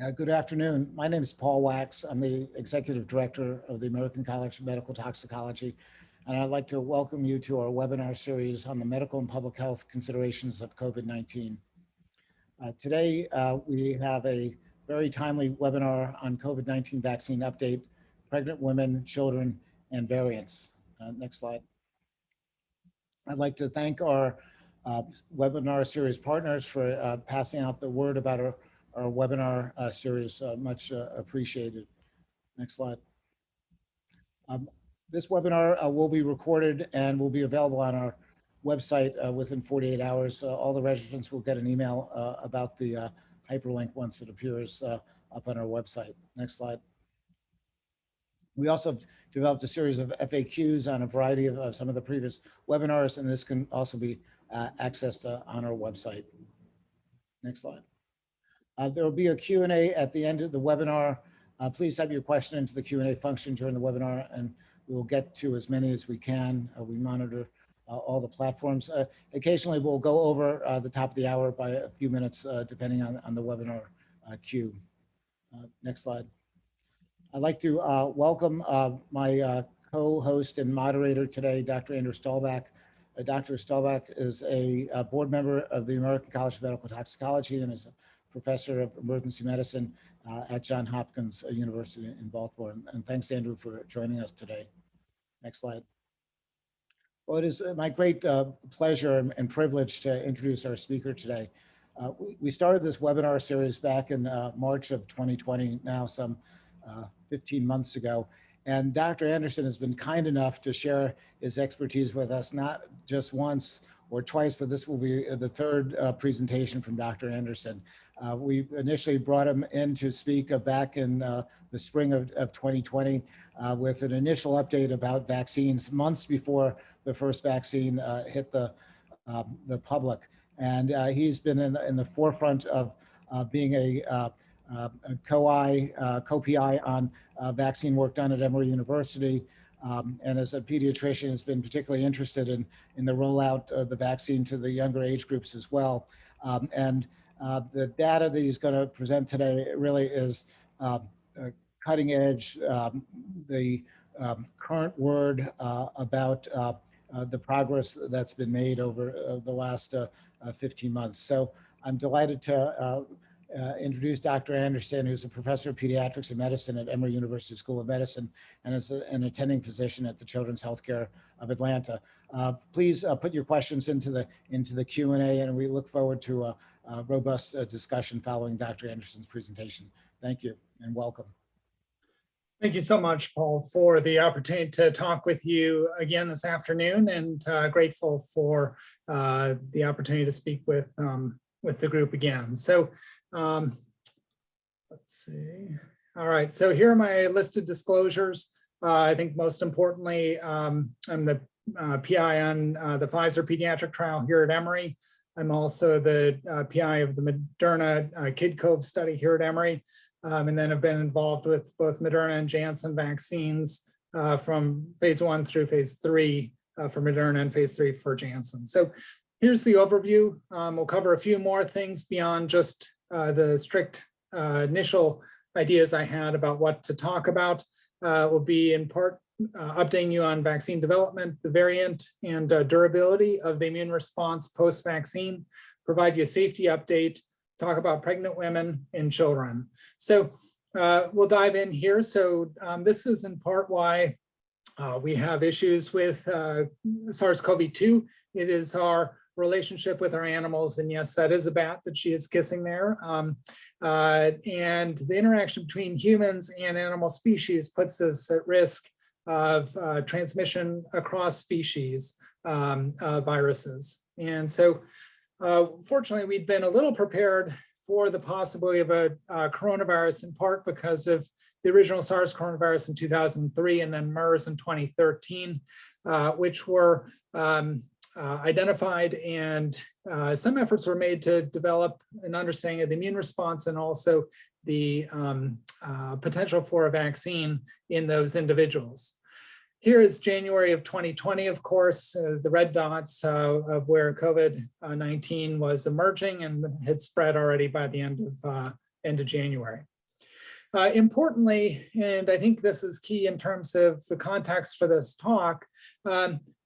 Good afternoon. My name is Paul Wax. I'm the Executive Director of the American College of Medical Toxicology, and I'd like to welcome you to our webinar series on the medical and public health considerations of COVID-19. Today, we have a very timely webinar on COVID-19 vaccine update, pregnant women, children, and variants. Next slide. I'd like to thank our webinar series partners for passing out the word about our webinar series, much appreciated. Next slide. This webinar will be recorded and will be available on our website within 48 hours. All the registrants will get an email about the hyperlink once it appears up on our website. Next slide. We also have developed a series of FAQs on a variety of some of the previous webinars, and this can also be accessed on our website. Next slide. There will be a Q&A at the end of the webinar. Please type your question into the Q&A function during the webinar, and we will get to as many as we can. We monitor all the platforms. Occasionally, we'll go over the top of the hour by a few minutes, depending on the webinar queue. Next slide. I'd like to welcome my co-host and moderator today, Dr. Andrew Stolbach. Dr. Stolbach is a board member of the American College of Medical Toxicology and is a professor of emergency medicine at Johns Hopkins University in Baltimore. And thanks, Andrew, for joining us today. Next slide. Well, it is my great pleasure and privilege to introduce our speaker today. We started this webinar series back in March of 2020, now some 15 months ago. And Dr. Anderson has been kind enough to share his expertise with us, not just once or twice, but this will be the third presentation from Dr. Anderson. We initially brought him in to speak back in the spring of 2020 with an initial update about vaccines months before the first vaccine hit the public. And he's been in the forefront of being a co-PI on vaccine work done at Emory University. And as a pediatrician, has been particularly interested in the rollout of the vaccine to the younger age groups as well. The data that he's going to present today really is cutting edge, the current word about the progress that's been made over the last 15 months. So I'm delighted to introduce Dr. Anderson, who's a professor of pediatrics and medicine at Emory University School of Medicine and is an attending physician at the Children's Healthcare of Atlanta. Please put your questions into the Q&A, and we look forward to a robust discussion following Dr. Anderson's presentation. Thank you and welcome. Thank you so much, Paul, for the opportunity to talk with you again this afternoon, and grateful for the opportunity to speak with the group again. So let's see. All right, so here are my listed disclosures. I think most importantly, I'm the PI on the Pfizer pediatric trial here at Emory. I'm also the PI of the Moderna Kid Cove study here at Emory. And then I've been involved with both Moderna and Janssen vaccines from phase 1 through phase 3 for Moderna and phase 3 for Janssen. So here's the overview. We'll cover a few more things beyond just the strict initial ideas I had about what to talk about. Will be in part updating you on vaccine development, the variant and durability of the immune response post-vaccine, provide you a safety update, talk about pregnant women and children. So we'll dive in here. So this is in part why we have issues with SARS-CoV-2. It is our relationship with our animals, and yes, that is a bat that she is kissing there. And the interaction between humans and animal species puts us at risk of transmission across species viruses. And so fortunately, we'd been a little prepared for the possibility of a coronavirus, in part because of the original SARS coronavirus in 2003 and then MERS in 2013, which were identified, and some efforts were made to develop an understanding of the immune response and also the potential for a vaccine in those individuals. Here is January of 2020, of course, the red dots of where COVID-19 was emerging and had spread already by the end of end of January. Importantly, and I think this is key in terms of the context for this talk,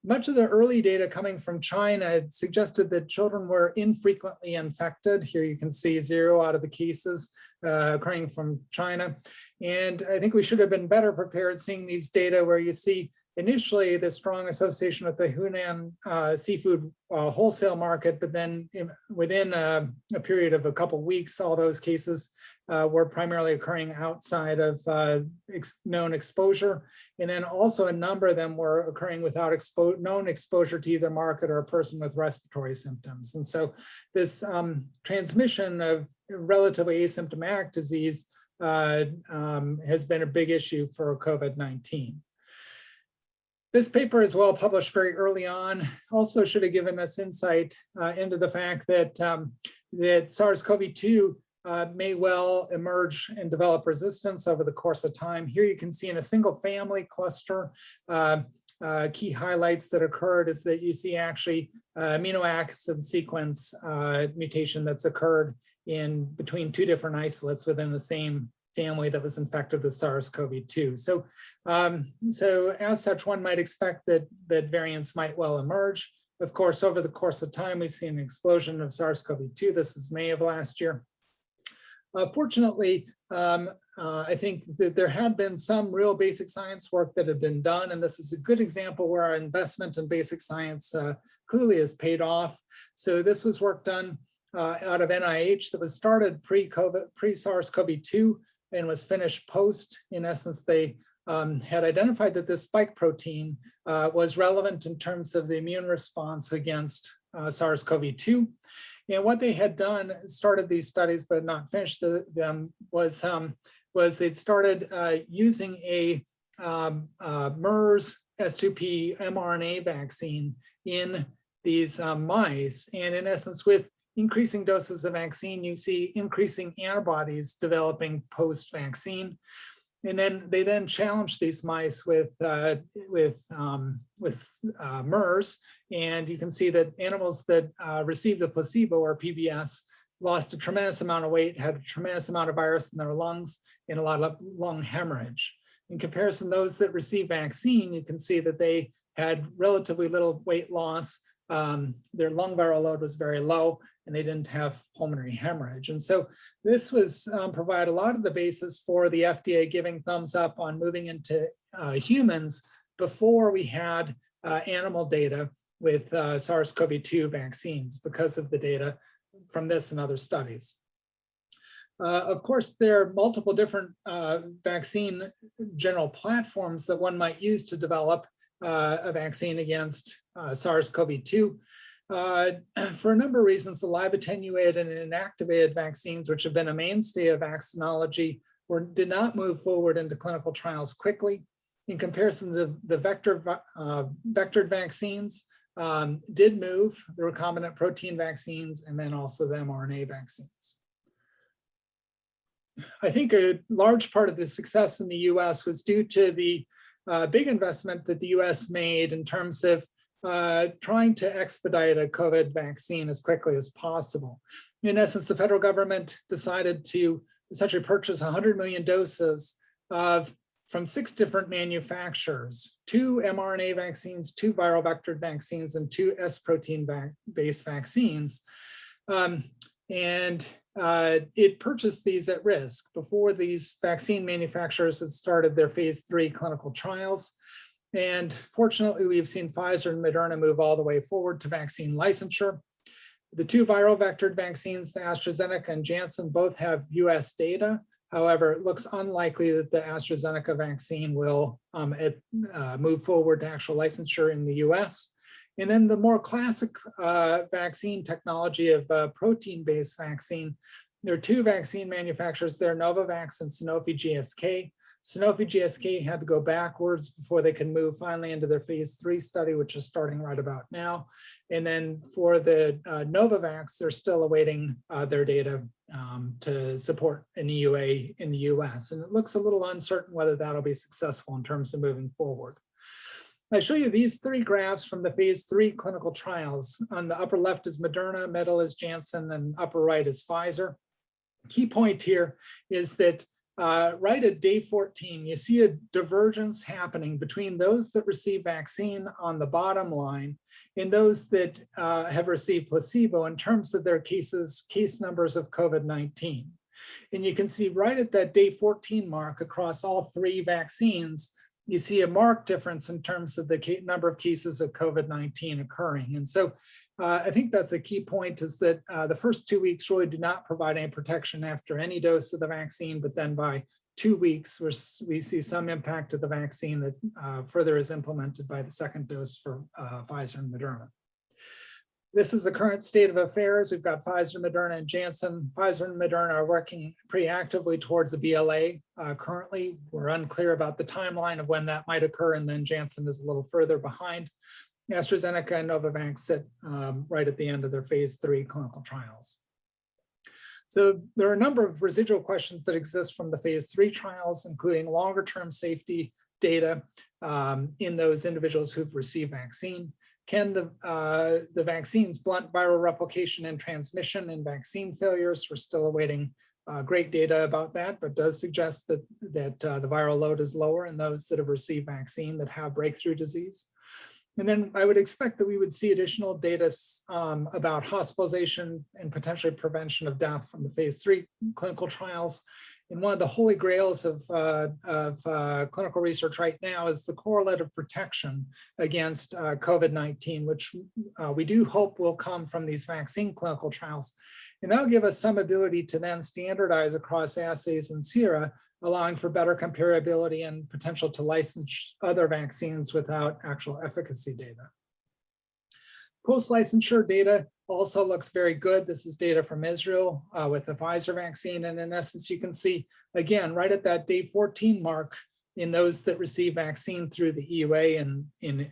much of the early data coming from China suggested that children were infrequently infected. Here you can see 0 out of the cases occurring from China. And I think we should have been better prepared seeing these data where you see initially the strong association with the Hunan seafood wholesale market, but then within a period of a couple of weeks, all those cases were primarily occurring outside of known exposure. And then also a number of them were occurring without known exposure to either market or a person with respiratory symptoms. And so this transmission of relatively asymptomatic disease has been a big issue for COVID-19. This paper is well published very early on, also should have given us insight into the fact that, that SARS-CoV-2 may well emerge and develop resistance over the course of time. Here you can see in a single family cluster, key highlights that occurred is that you see actually amino acid sequence mutation that's occurred in between 2 different isolates within the same family that was infected with SARS-CoV-2. So, as such, one might expect that variants might well emerge. Of course, over the course of time, we've seen an explosion of SARS-CoV-2. This is May of last year. Fortunately, I think that there had been some real basic science work that had been done, and this is a good example where our investment in basic science clearly has paid off. So this was work done out of NIH that was started pre-SARS-CoV-2 and was finished post. In essence, they had identified that this spike protein was relevant in terms of the immune response against SARS-CoV-2. And what they had done, started these studies but not finished them, was they'd started using a MERS S2P mRNA vaccine in these mice. And in essence, with increasing doses of vaccine, you see increasing antibodies developing post-vaccine. And then they then challenged these mice with MERS, and you can see that animals that received the placebo or PBS lost a tremendous amount of weight, had a tremendous amount of virus in their lungs, and a lot of lung hemorrhage. In comparison, those that received vaccine, you can see that they had relatively little weight loss. Their lung viral load was very low, and they didn't have pulmonary hemorrhage. And so this was provide a lot of the basis for the FDA giving thumbs up on moving into humans before we had animal data with SARS-CoV-2 vaccines because of the data from this and other studies. Of course, there are multiple different vaccine general platforms that one might use to develop a vaccine against SARS-CoV-2. For a number of reasons, the live attenuated and inactivated vaccines, which have been a mainstay of vaccinology, did not move forward into clinical trials quickly. In comparison to the vectored vaccines, did move, the recombinant protein vaccines, and then also the mRNA vaccines. I think a large part of the success in the US was due to the big investment that the US made in terms of trying to expedite a COVID vaccine as quickly as possible. In essence, the federal government decided to essentially purchase 100 million doses from 6 different manufacturers, 2 mRNA vaccines, 2 viral vectored vaccines, and 2 S protein based vaccines. It purchased these at risk before these vaccine manufacturers had started their phase 3 clinical trials. And fortunately, we've seen Pfizer and Moderna move all the way forward to vaccine licensure. The 2 viral vectored vaccines, the AstraZeneca and Janssen, both have US data. However, it looks unlikely that the AstraZeneca vaccine will move forward to actual licensure in the US. And then the more classic vaccine technology of protein-based vaccine, there are 2 vaccine manufacturers there, Novavax and Sanofi GSK. Sanofi GSK had to go backwards before they could move finally into their phase 3 study, which is starting right about now. And then for the Novavax, they're still awaiting their data to support an EUA in the US. And it looks a little uncertain whether that'll be successful in terms of moving forward. I show you these 3 graphs from the phase 3 clinical trials. On the upper left is Moderna, middle is Janssen, and upper right is Pfizer. Key point here is that right at day 14, you see a divergence happening between those that receive vaccine on the bottom line and those that have received placebo in terms of their case numbers of COVID-19. And you can see right at that day 14 mark across all 3 vaccines, you see a marked difference in terms of the number of cases of COVID-19 occurring. And so I think that's a key point, is that the first 2 weeks really do not provide any protection after any dose of the vaccine, but then by 2 weeks, we see some impact of the vaccine that further is implemented by the second dose for Pfizer and Moderna. This is the current state of affairs. We've got Pfizer, Moderna, and Janssen. Pfizer and Moderna are working pretty actively towards a BLA. Currently, we're unclear about the timeline of when that might occur, and then Janssen is a little further behind. AstraZeneca and Novavax sit right at the end of their phase 3 clinical trials. So there are a number of residual questions that exist from the phase 3 trials, including longer-term safety data in those individuals who've received vaccine. Can the vaccines blunt viral replication and transmission in vaccine failures? We're still awaiting great data about that, but does suggest that the viral load is lower in those that have received vaccine that have breakthrough disease. And then I would expect that we would see additional data about hospitalization and potentially prevention of death from the phase 3 clinical trials. And one of the holy grails of clinical research right now is the correlative protection against COVID-19, which we do hope will come from these vaccine clinical trials. And that'll give us some ability to then standardize across assays and sera, allowing for better comparability and potential to license other vaccines without actual efficacy data. Post-licensure data also looks very good. This is data from Israel with the Pfizer vaccine. And in essence, you can see, again, right at that day 14 mark, in those that receive vaccine through the EUA and in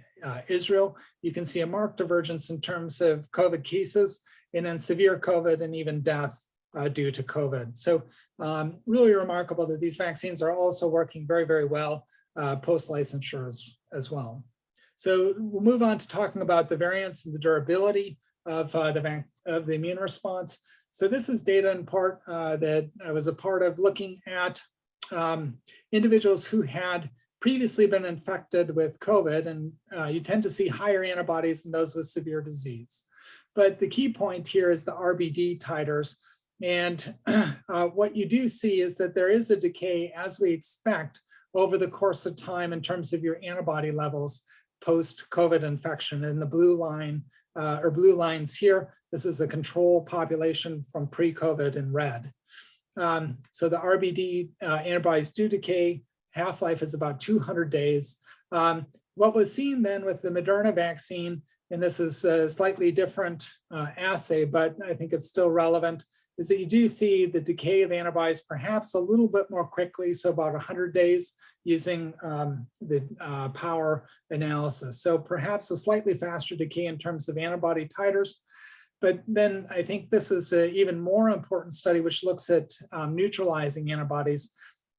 Israel, you can see a marked divergence in terms of COVID cases, and then severe COVID and even death due to COVID. So really remarkable that these vaccines are also working very, very well post-licensure as well. So we'll move on to talking about the variants and the durability of the immune response. So this is data in part that I was a part of looking at individuals who had previously been infected with COVID, and you tend to see higher antibodies in those with severe disease. But the key point here is the RBD titers. And what you do see is that there is a decay, as we expect, over the course of time in terms of your antibody levels post-COVID infection. And the blue line or blue lines here, this is a control population from pre-COVID in red. So the RBD antibodies do decay. Half-life is about 200 days. What was seen then with the Moderna vaccine, and this is a slightly different assay, but I think it's still relevant, is that you do see the decay of antibodies perhaps a little bit more quickly, so about 100 days using the power analysis. So perhaps a slightly faster decay in terms of antibody titers. But then I think this is an even more important study, which looks at neutralizing antibodies.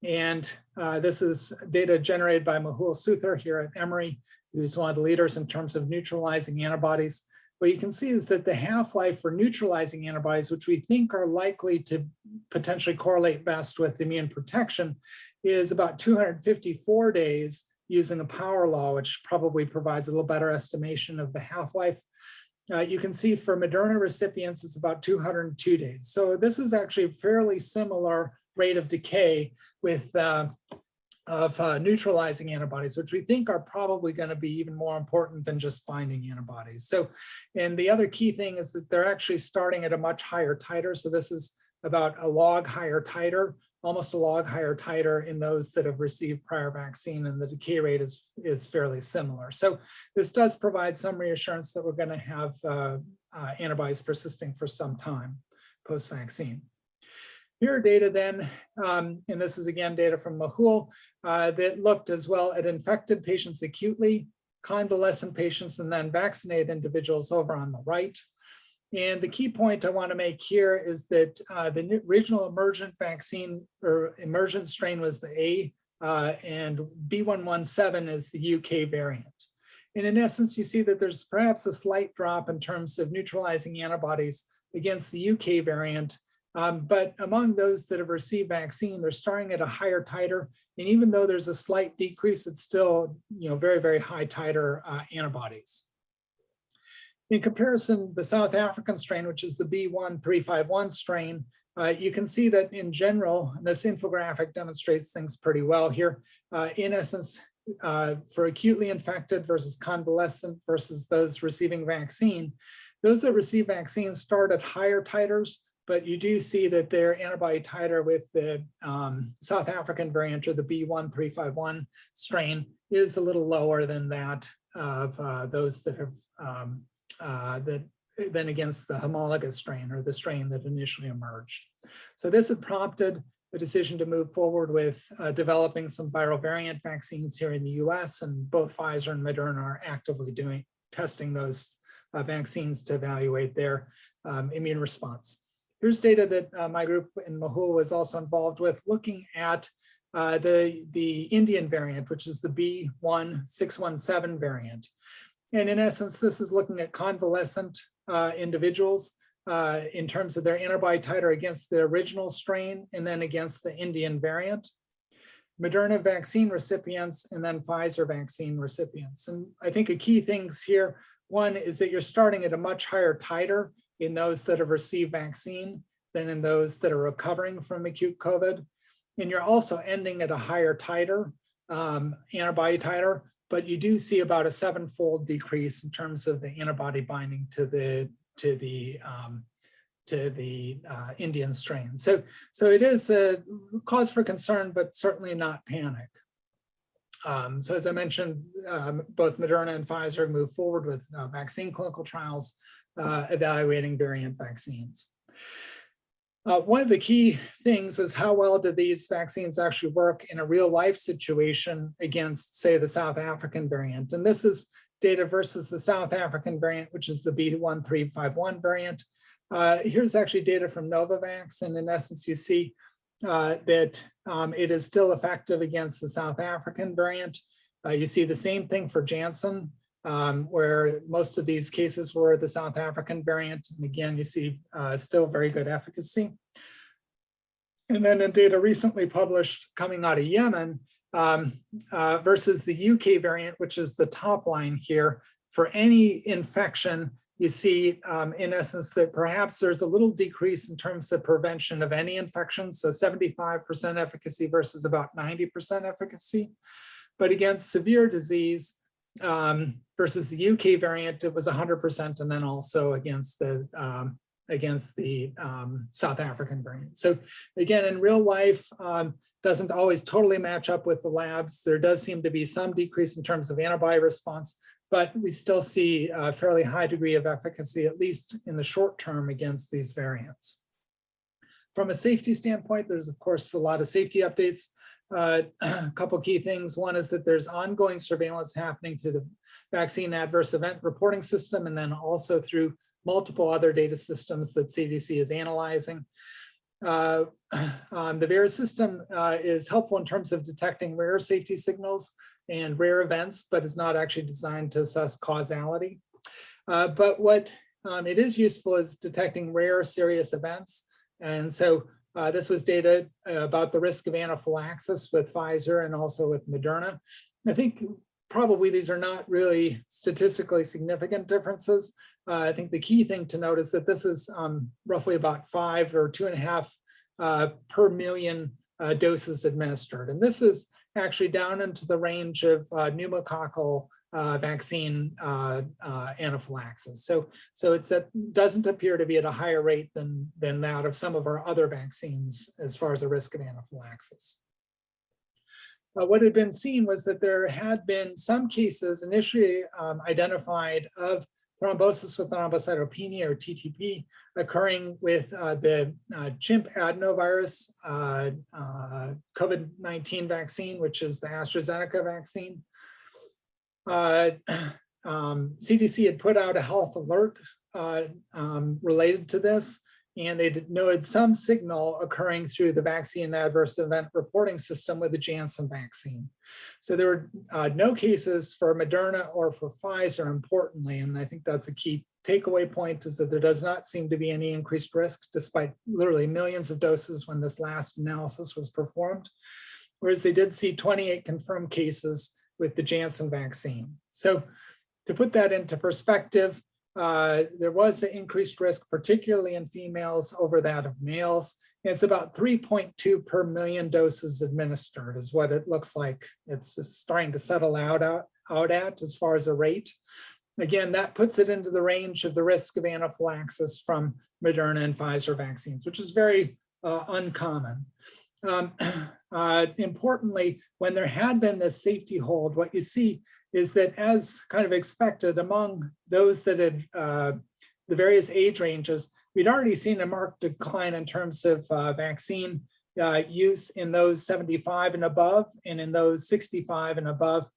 And this is data generated by Mehul Suthar here at Emory, who's one of the leaders in terms of neutralizing antibodies. What you can see is that the half-life for neutralizing antibodies, which we think are likely to potentially correlate best with immune protection, is about 254 days using a power law, which probably provides a little better estimation of the half-life. You can see for Moderna recipients, it's about 202 days. So this is actually a fairly similar rate of decay with neutralizing antibodies, which we think are probably going to be even more important than just binding antibodies. So, and the other key thing is that they're actually starting at a much higher titer. So this is about a log higher titer, almost a log higher titer in those that have received prior vaccine, and the decay rate is fairly similar. So this does provide some reassurance that we're going to have antibodies persisting for some time post-vaccine. Here are data then, and this is again data from Mehul, that looked as well at infected patients acutely, convalescent patients, and then vaccinated individuals over on the right. And the key point I want to make here is that the original emergent vaccine or emergent strain was the A, and B117 is the UK variant. And in essence, you see that there's perhaps a slight drop in terms of neutralizing antibodies against the UK variant But among those that have received vaccine, they're starting at a higher titer. And even though there's a slight decrease, it's still, very, very high titer antibodies. In comparison, the South African strain, which is the B1351 strain, you can see that in general, this infographic demonstrates things pretty well here. In essence, for acutely infected versus convalescent versus those receiving vaccine, those that receive vaccine start at higher titers, but you do see that their antibody titer with the South African variant or the B1351 strain is a little lower than that of those that have than against the homologous strain or the strain that initially emerged. So this had prompted a decision to move forward with developing some viral variant vaccines here in the US, and both Pfizer and Moderna are actively testing those vaccines to evaluate their immune response. Here's data that my group in Mehul was also involved with, looking at the Indian variant, which is the B1617 variant. And in essence, this is looking at convalescent individuals in terms of their antibody titer against the original strain and then against the Indian variant, Moderna vaccine recipients, and then Pfizer vaccine recipients. And I think a key things here, one is that you're starting at a much higher titer in those that have received vaccine than in those that are recovering from acute COVID. And you're also ending at a higher titer, antibody titer, but you do see about a 7-fold decrease in terms of the antibody binding to the Indian strain. So it is a cause for concern, but certainly not panic. So as I mentioned, both Moderna and Pfizer move forward with vaccine clinical trials evaluating variant vaccines. One of the key things is how well do these vaccines actually work in a real life situation against, say, the South African variant. And this is data versus the South African variant, which is the B1351 variant. Here's actually data from Novavax. And in essence, you see that it is still effective against the South African variant. You see the same thing for Janssen, where most of these cases were the South African variant. And again, you see still very good efficacy. And then in data recently published coming out of Yemen versus the UK variant, which is the top line here, for any infection, you see in essence that perhaps there's a little decrease in terms of prevention of any infection. So 75% efficacy versus about 90% efficacy. But against severe disease, versus the UK variant, it was 100%, and then also against the South African variant. So again, in real life, doesn't always totally match up with the labs. There does seem to be some decrease in terms of antibody response, but we still see a fairly high degree of efficacy, at least in the short term, against these variants. From a safety standpoint, there's of course a lot of safety updates. A couple key things. One is that there's ongoing surveillance happening through the vaccine adverse event reporting system, and then also through multiple other data systems that CDC is analyzing. The VAERS system is helpful in terms of detecting rare safety signals and rare events, but is not actually designed to assess causality. But what it is useful is detecting rare serious events. And so this was data about the risk of anaphylaxis with Pfizer and also with Moderna. I think probably these are not really statistically significant differences. I think the key thing to note is that this is roughly about 5 or 2.5 per million doses administered. And this is actually down into the range of pneumococcal vaccine anaphylaxis. So it doesn't appear to be at a higher rate than that of some of our other vaccines as far as the risk of anaphylaxis. What had been seen was that there had been some cases initially identified of thrombosis with thrombocytopenia, or TTP, occurring with the chimp adenovirus COVID-19 vaccine, which is the AstraZeneca vaccine. CDC had put out a health alert related to this, and they noted some signal occurring through the vaccine adverse event reporting system with the Janssen vaccine. So there were no cases for Moderna or for Pfizer, importantly, and I think that's a key takeaway point is that there does not seem to be any increased risk despite literally millions of doses when this last analysis was performed, whereas they did see 28 confirmed cases with the Janssen vaccine. So to put that into perspective, there was an increased risk, particularly in females over that of males. It's about 3.2 per million doses administered is what it looks like. It's just starting to settle out at as far as a rate. Again, that puts it into the range of the risk of anaphylaxis from Moderna and Pfizer vaccines, which is very uncommon. Importantly, when there had been this safety hold, what you see is that, as kind of expected among those that had the various age ranges, we'd already seen a marked decline in terms of vaccine use in those 75 and above and in those 65 and above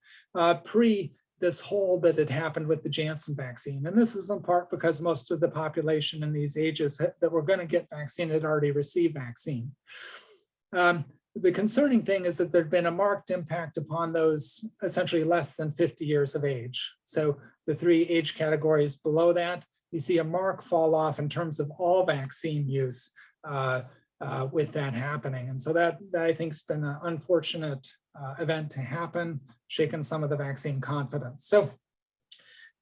pre this hold that had happened with the Janssen vaccine. And this is in part because most of the population in these ages that were going to get vaccine had already received vaccine. The concerning thing is that there'd been a marked impact upon those essentially less than 50 years of age. So the 3 age categories below that, you see a marked fall off in terms of all vaccine use with that happening. And so that I think has been an unfortunate event to happen, shaken some of the vaccine confidence. So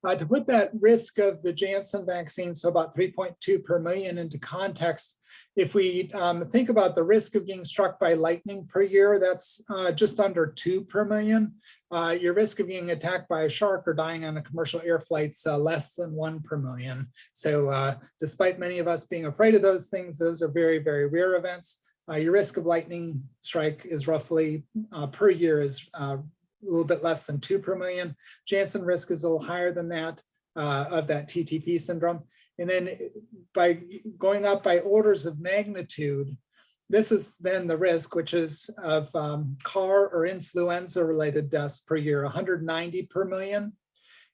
to put that risk of the Janssen vaccine, so about 3.2 per million, into context, if we think about the risk of getting struck by lightning per year, that's just under 2 per million. Your risk of getting attacked by a shark or dying on a commercial air flight's less than 1 per million. So despite many of us being afraid of those things, those are very, very rare events. Your risk of lightning strike is roughly per year is a little bit less than 2 per million. Janssen risk is a little higher than that of that TTP syndrome. And then by going up by orders of magnitude, this is then the risk, which is of car or influenza related deaths per year, 190 per million.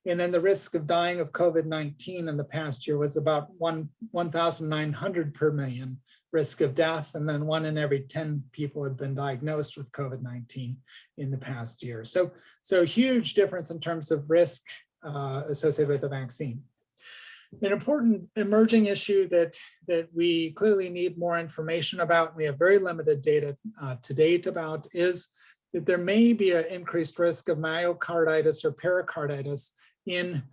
And then the risk of dying of COVID-19 in the past year was about 1,900 per million risk of death. And then 1 in every 10 people had been diagnosed with COVID-19 in the past year. So huge difference in terms of risk associated with the vaccine. An important emerging issue that we clearly need more information about, we have very limited data to date about, is that there may be an increased risk of myocarditis or pericarditis in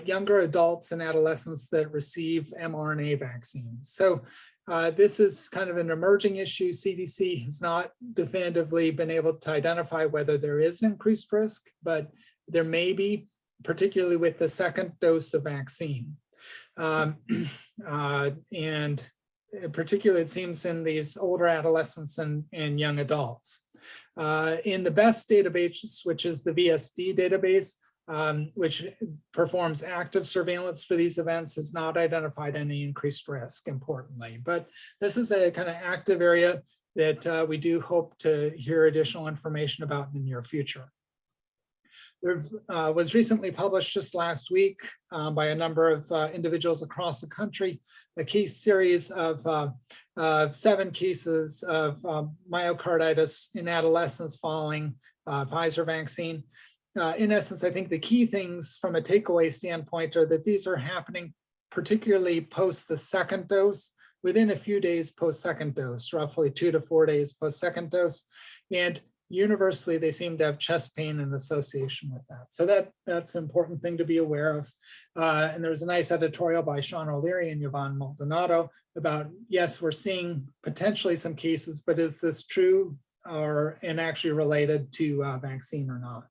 younger adults and adolescents that receive mRNA vaccines. So this is kind of an emerging issue. CDC has not definitively been able to identify whether there is increased risk, but there may be, particularly with the second dose of vaccine. And particularly it seems in these older adolescents and young adults. In the BEST database, which is the VSD database, which performs active surveillance for these events, has not identified any increased risk, importantly. But this is a kind of active area that we do hope to hear additional information about in the near future. There was recently published just last week by a number of individuals across the country, a case series of 7 cases of myocarditis in adolescents following Pfizer vaccine. In essence, I think the key things from a takeaway standpoint are that these are happening particularly post the second dose, within a few days post second dose, roughly 2 to 4 days post second dose. And universally, they seem to have chest pain in association with that. So that's an important thing to be aware of. And there was a nice editorial by Sean O'Leary and Yvonne Maldonado about, yes, we're seeing potentially some cases, but is this true and actually related to vaccine or not?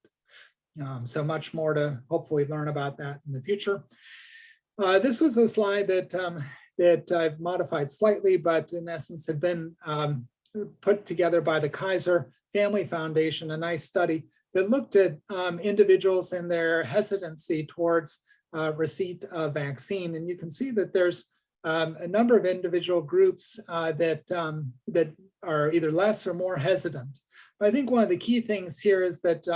So much more to hopefully learn about that in the future. This was a slide that I've modified slightly, but in essence had been put together by the Kaiser Family Foundation, a nice study that looked at individuals and their hesitancy towards receipt of vaccine. And you can see that there's a number of individual groups that are either less or more hesitant. But I think one of the key things here is that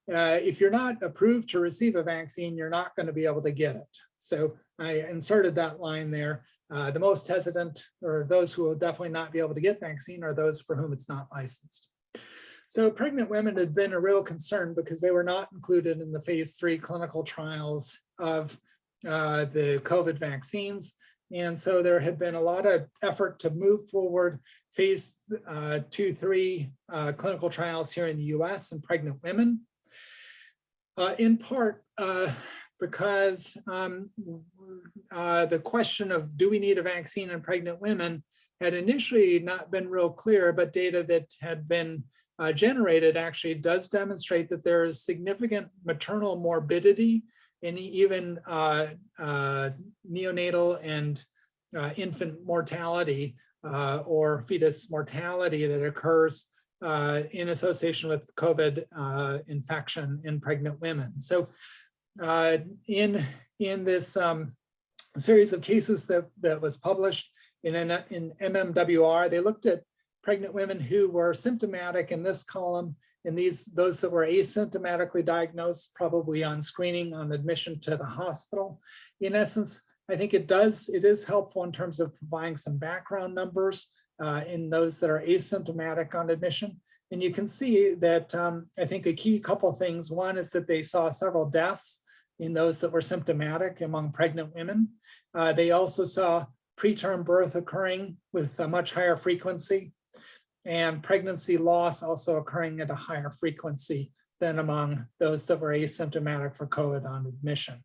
if you're not approved to receive a vaccine, you're not going to be able to get it. So I inserted that line there. The most hesitant, or those who will definitely not be able to get vaccine, are those for whom it's not licensed. So pregnant women had been a real concern because they were not included in the phase 3 clinical trials of the COVID vaccines. And so there had been a lot of effort to move forward phase 2-3 clinical trials here in the US in pregnant women, in part because the question of do we need a vaccine in pregnant women had initially not been real clear, but data that had been generated actually does demonstrate that there is significant maternal morbidity and even neonatal and infant mortality or fetus mortality that occurs in association with COVID infection in pregnant women. So in this series of cases that was published in MMWR, they looked at pregnant women who were symptomatic in this column, and those that were asymptomatically diagnosed, probably on screening on admission to the hospital. In essence, I think it is helpful in terms of providing some background numbers in those that are asymptomatic on admission. And you can see that I think a key couple of things. One is that they saw several deaths in those that were symptomatic among pregnant women. They also saw preterm birth occurring with a much higher frequency, and pregnancy loss also occurring at a higher frequency than among those that were asymptomatic for COVID on admission.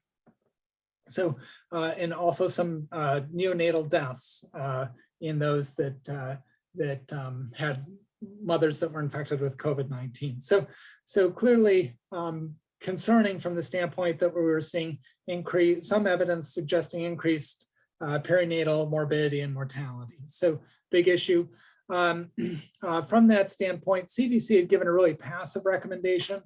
So, and also some neonatal deaths in those that had mothers that were infected with COVID-19. So clearly concerning from the standpoint that we were seeing some evidence suggesting increased perinatal morbidity and mortality. So big issue. From that standpoint, CDC had given a really passive recommendation.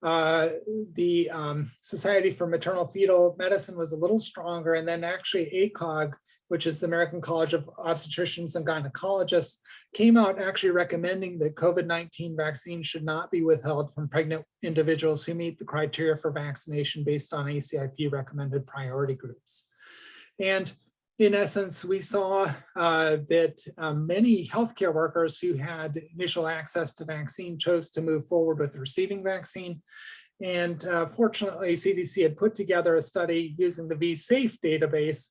The Society for Maternal Fetal Medicine was a little stronger, and then actually ACOG, which is the American College of Obstetricians and Gynecologists, came out actually recommending that COVID-19 vaccine should not be withheld from pregnant individuals who meet the criteria for vaccination based on ACIP recommended priority groups. And in essence, we saw that many healthcare workers who had initial access to vaccine chose to move forward with receiving vaccine. And fortunately, CDC had put together a study using the VSafe database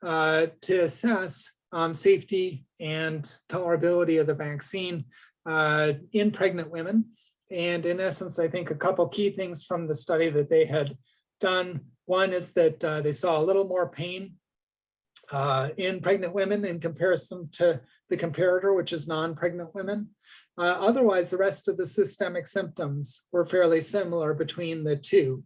to assess safety and tolerability of the vaccine in pregnant women. And in essence, I think a couple key things from the study that they had done. One is that they saw a little more pain in pregnant women in comparison to the comparator, which is non-pregnant women. Otherwise, the rest of the systemic symptoms were fairly similar between the two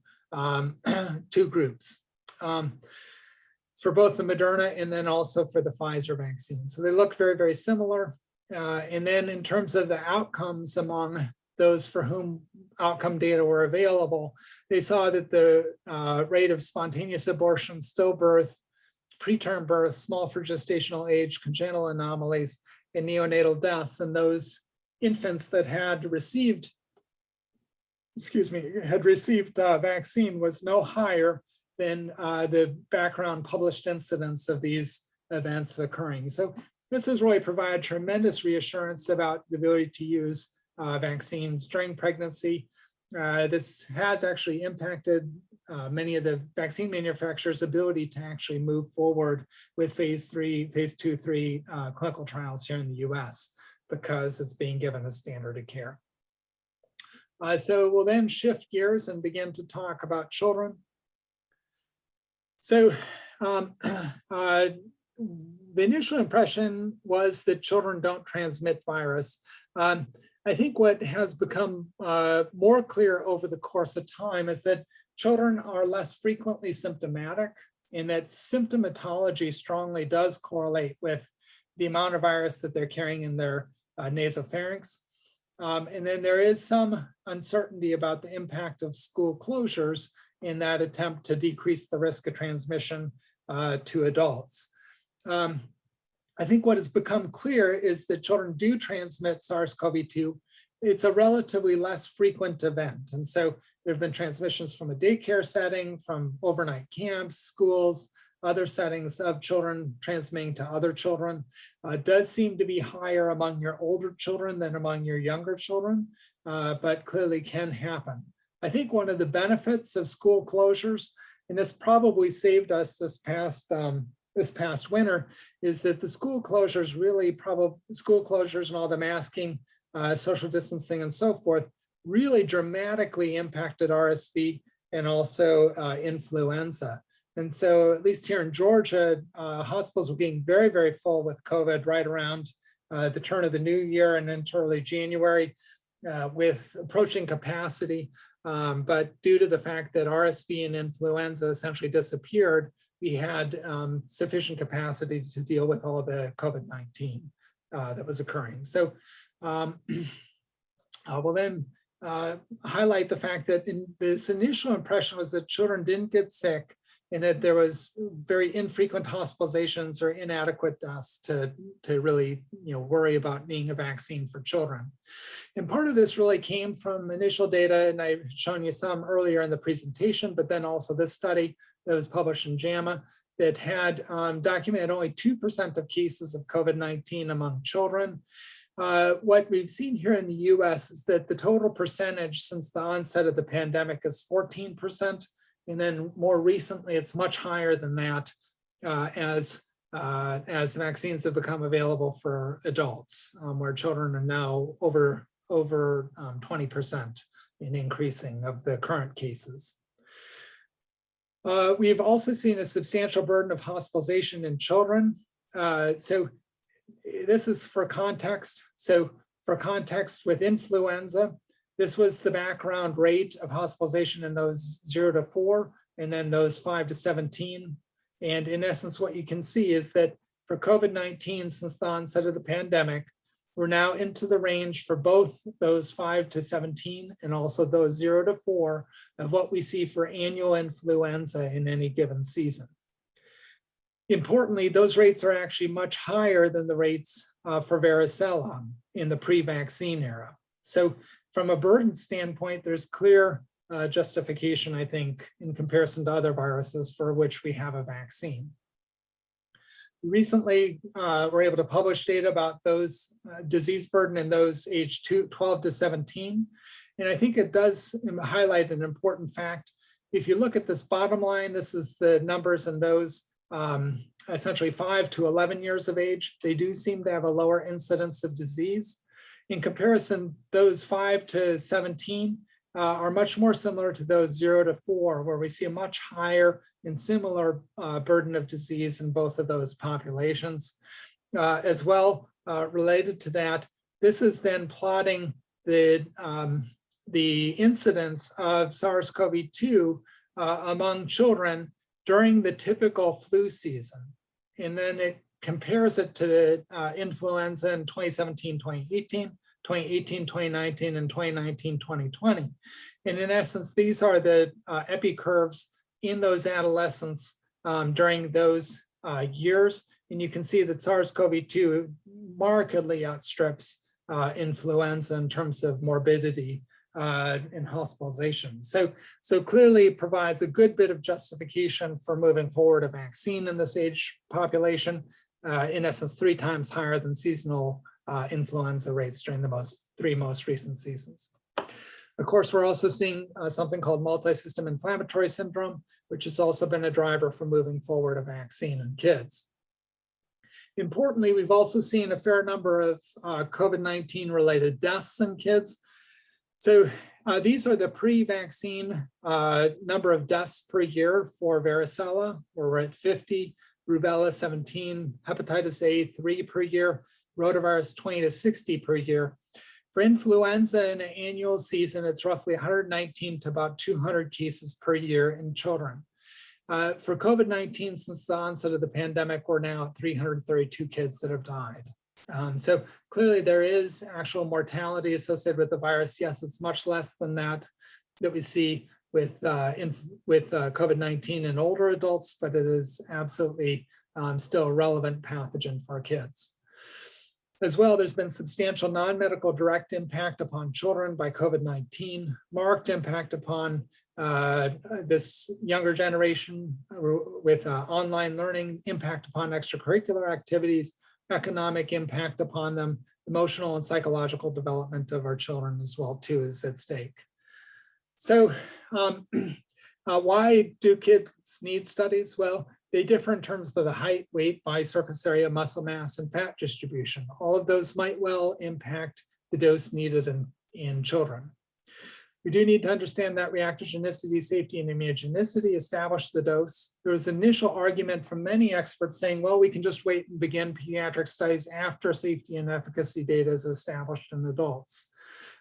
groups for both the Moderna and then also for the Pfizer vaccine. So they look very, very similar. And then in terms of the outcomes among those for whom outcome data were available, they saw that the rate of spontaneous abortion, stillbirth, preterm birth, small for gestational age, congenital anomalies, and neonatal deaths, and those infants that had received, vaccine was no higher than the background published incidence of these events occurring. So this has really provided tremendous reassurance about the ability to use vaccines during pregnancy. This has actually impacted many of the vaccine manufacturers' ability to actually move forward with phase 2-3 clinical trials here in the US because it's being given as standard of care. So we'll then shift gears and begin to talk about children. So the initial impression was that children don't transmit virus. I think what has become more clear over the course of time is that children are less frequently symptomatic, and that symptomatology strongly does correlate with the amount of virus that they're carrying in their nasopharynx. And then there is some uncertainty about the impact of school closures in that attempt to decrease the risk of transmission to adults. I think what has become clear is that children do transmit SARS-CoV-2. It's a relatively less frequent event. And so there have been transmissions from a daycare setting, from overnight camps, schools, other settings of children transmitting to other children. It does seem to be higher among your older children than among your younger children, but clearly can happen. I think one of the benefits of school closures and this probably saved us this past winter, is that the school closures school closures and all the masking, social distancing and so forth really dramatically impacted RSV and also influenza. And so at least here in Georgia, hospitals were being very, very full with COVID right around the turn of the new year and into early January with approaching capacity. But due to the fact that RSV and influenza essentially disappeared, we had sufficient capacity to deal with all the COVID-19 that was occurring. So we'll then highlight the fact that in this initial impression was that children didn't get sick and that there was very infrequent hospitalizations or inadequate deaths to really worry about needing a vaccine for children. And part of this really came from initial data, and I've shown you some earlier in the presentation, but then also this study that was published in JAMA that had documented only 2% of cases of COVID-19 among children. What we've seen here in the US is that the total percentage since the onset of the pandemic is 14%. And then more recently, it's much higher than that as vaccines have become available for adults, where children are now over 20% in increasing of the current cases. We've also seen a substantial burden of hospitalization in children. So this is for context. So for context, with influenza, this was the background rate of hospitalization in those 0 to 4, and then those 5 to 17. And in essence, what you can see is that for COVID-19, since the onset of the pandemic, we're now into the range for both those 5 to 17 and also those 0 to 4 of what we see for annual influenza in any given season. Importantly, those rates are actually much higher than the rates for varicella in the pre-vaccine era. So from a burden standpoint, there's clear justification, I think, in comparison to other viruses for which we have a vaccine. Recently, we're able to publish data about those disease burden in those age 12 to 17. And I think it does highlight an important fact. If you look at this bottom line, this is the numbers in those essentially 5 to 11 years of age. They do seem to have a lower incidence of disease. In comparison, those 5 to 17 are much more similar to those 0 to 4, where we see a much higher and similar burden of disease in both of those populations. As well, related to that, this is then plotting the incidence of SARS-CoV-2 among children during the typical flu season. And then it compares it to the influenza in 2017, 2018, 2018, 2019, and 2019, 2020. And in essence, these are the epi curves in those adolescents during those years. And you can see that SARS-CoV-2 markedly outstrips influenza in terms of morbidity and hospitalization. So clearly provides a good bit of justification for moving forward a vaccine in this age population, in essence, 3 times higher than seasonal influenza rates during the 3 most recent seasons. Of course, we're also seeing something called multi-system inflammatory syndrome, which has also been a driver for moving forward a vaccine in kids. Importantly, we've also seen a fair number of COVID-19 related deaths in kids. So these are the pre-vaccine number of deaths per year for varicella, where we're at 50, rubella 17, hepatitis A 3 per year, rotavirus 20 to 60 per year. For influenza in an annual season, it's roughly 119 to about 200 cases per year in children. For COVID-19, since the onset of the pandemic, we're now at 332 kids that have died. So clearly there is actual mortality associated with the virus. Yes, it's much less than that we see with COVID-19 in older adults, but it is absolutely still a relevant pathogen for our kids. As well, there's been substantial non-medical direct impact upon children by COVID-19, marked impact upon this younger generation with online learning, impact upon extracurricular activities, economic impact upon them, emotional and psychological development of our children as well too is at stake. So Why do kids need studies? Well, they differ in terms of the height, weight, body surface area, muscle mass, and fat distribution. All of those might well impact the dose needed in children. We do need to understand that reactogenicity, safety, and immunogenicity establish the dose. There was initial argument from many experts saying, well, we can just wait and begin pediatric studies after safety and efficacy data is established in adults.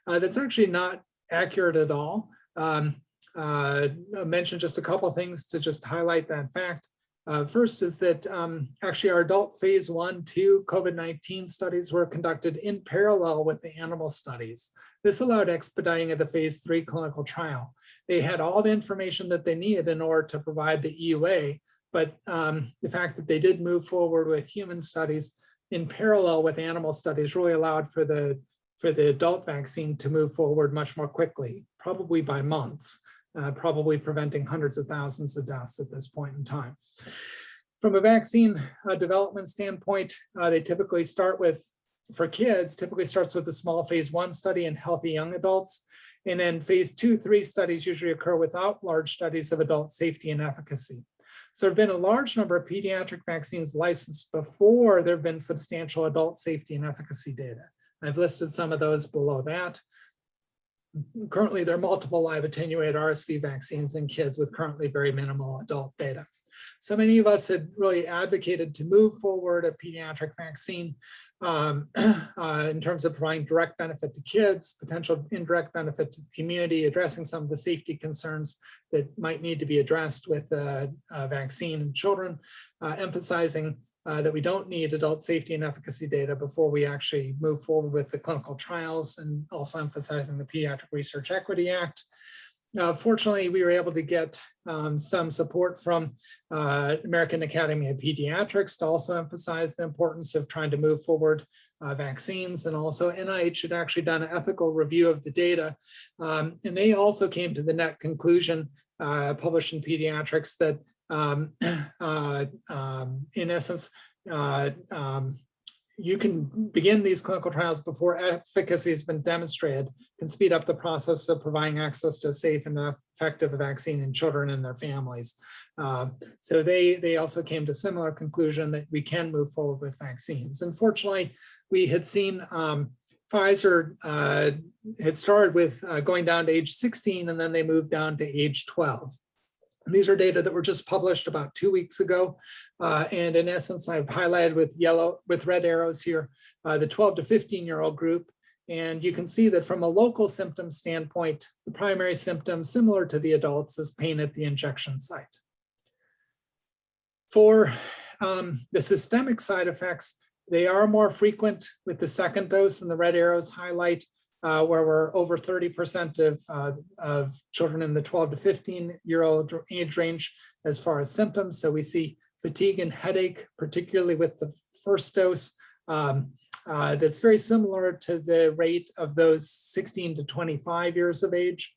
That's actually not accurate at all. I'll mention just a couple of things to just highlight that fact. First is that actually our adult phase 1/2 COVID-19 studies were conducted in parallel with the animal studies. This allowed expediting of the phase 3 clinical trial. They had all the information that they needed in order to provide the EUA, but the fact that they did move forward with human studies in parallel with animal studies really allowed for the adult vaccine to move forward much more quickly, probably by months. Probably preventing hundreds of thousands of deaths at this point in time. From a vaccine development standpoint, they typically start with, for kids, typically starts with a small phase 1 study in healthy young adults. And then phase 2-3 studies usually occur without large studies of adult safety and efficacy. So there have been a large number of pediatric vaccines licensed before there have been substantial adult safety and efficacy data. I've listed some of those below that. Currently, there are multiple live attenuated RSV vaccines in kids with currently very minimal adult data. So many of us had really advocated to move forward a pediatric vaccine in terms of providing direct benefit to kids, potential indirect benefit to the community, addressing some of the safety concerns that might need to be addressed with a vaccine in children, emphasizing that we don't need adult safety and efficacy data before we actually move forward with the clinical trials, and also emphasizing the Pediatric Research Equity Act. Fortunately, we were able to get some support from American Academy of Pediatrics to also emphasize the importance of trying to move forward vaccines, and also NIH had actually done an ethical review of the data, and they also came to the net conclusion published in Pediatrics that in essence, you can begin these clinical trials before efficacy has been demonstrated, can speed up the process of providing access to a safe and effective vaccine in children and their families. So they also came to a similar conclusion that we can move forward with vaccines. Unfortunately, we had seen Pfizer had started with going down to age 16, and then they moved down to age 12. These are data that were just published about 2 weeks ago. And in essence, I've highlighted with red arrows here, the 12 to 15-year-old group. And you can see that from a local symptom standpoint, the primary symptom similar to the adults is pain at the injection site. For the systemic side effects, they are more frequent with the second dose, and the red arrows highlight where we're over 30% of children in the 12 to 15-year-old age range as far as symptoms. So we see fatigue and headache, particularly with the first dose. That's very similar to the rate of those 16 to 25 years of age.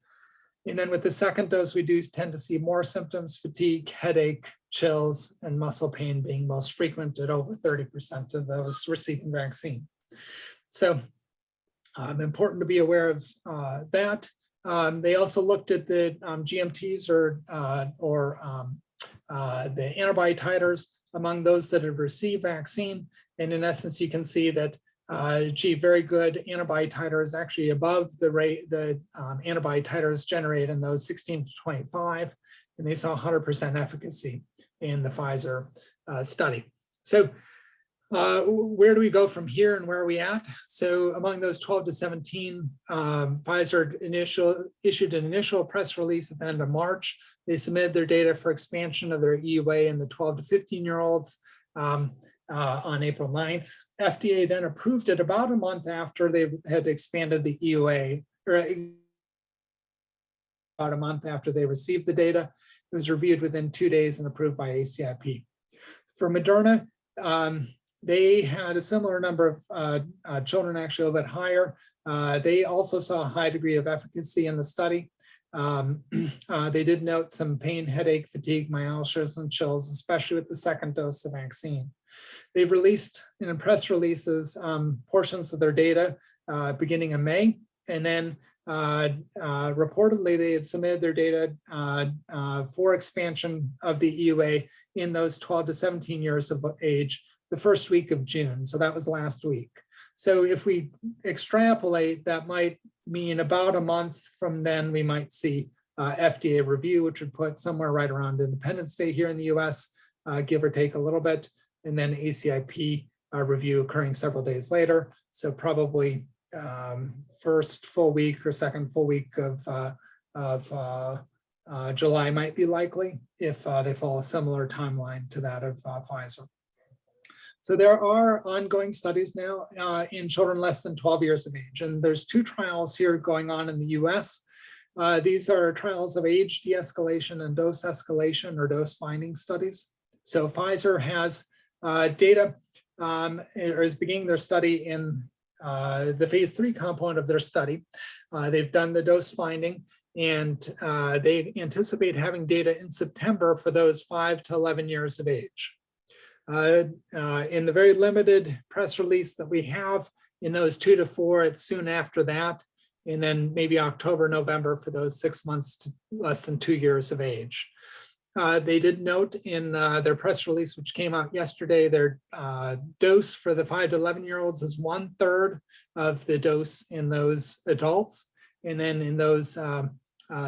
And then with the second dose, we do tend to see more symptoms: fatigue, headache, chills, and muscle pain being most frequent at over 30% of those receiving vaccine. So important to be aware of that. They also looked at the GMTs or the antibody titers among those that have received vaccine. And in essence, you can see that very good antibody titers actually above the rate the antibody titers generated in those 16 to 25, and they saw 100% efficacy in the Pfizer study. So where do we go from here, and where are we at? So among those 12 to 17, Pfizer issued an initial press release at the end of March. They submitted their data for expansion of their EUA in the 12 to 15-year-olds on April 9th. FDA then approved it about a month after they had expanded the EUA, or about a month after they received the data. It was reviewed within 2 days and approved by ACIP. For Moderna, they had a similar number of children, actually a little bit higher. They also saw a high degree of efficacy in the study. They did note some pain, headache, fatigue, myalgias, and chills, especially with the second dose of vaccine. They've released in press releases portions of their data beginning in May, and then reportedly they had submitted their data for expansion of the EUA in those 12 to 17 years of age the first week of June. So that was last week. So if we extrapolate, that might mean about a month from then we might see FDA review, which would put somewhere right around Independence Day here in the US, give or take a little bit, and then ACIP review occurring several days later. So probably first full week or second full week of July might be likely if they follow a similar timeline to that of Pfizer. So there are ongoing studies now in children less than 12 years of age, and there's 2 trials here going on in the US. These are trials of age de-escalation and dose escalation or dose finding studies. So Pfizer has data or is beginning their study in the phase 3 component of their study. They've done the dose finding, and they anticipate having data in September for those 5 to 11 years of age. In the very limited press release that we have, in those 2 to 4, it's soon after that, and then maybe October, November for those 6 months to less than 2 years of age. They did note in their press release, which came out yesterday, their dose for the 5 to 11-year-olds is 1/3 of the dose in those adults. And then in those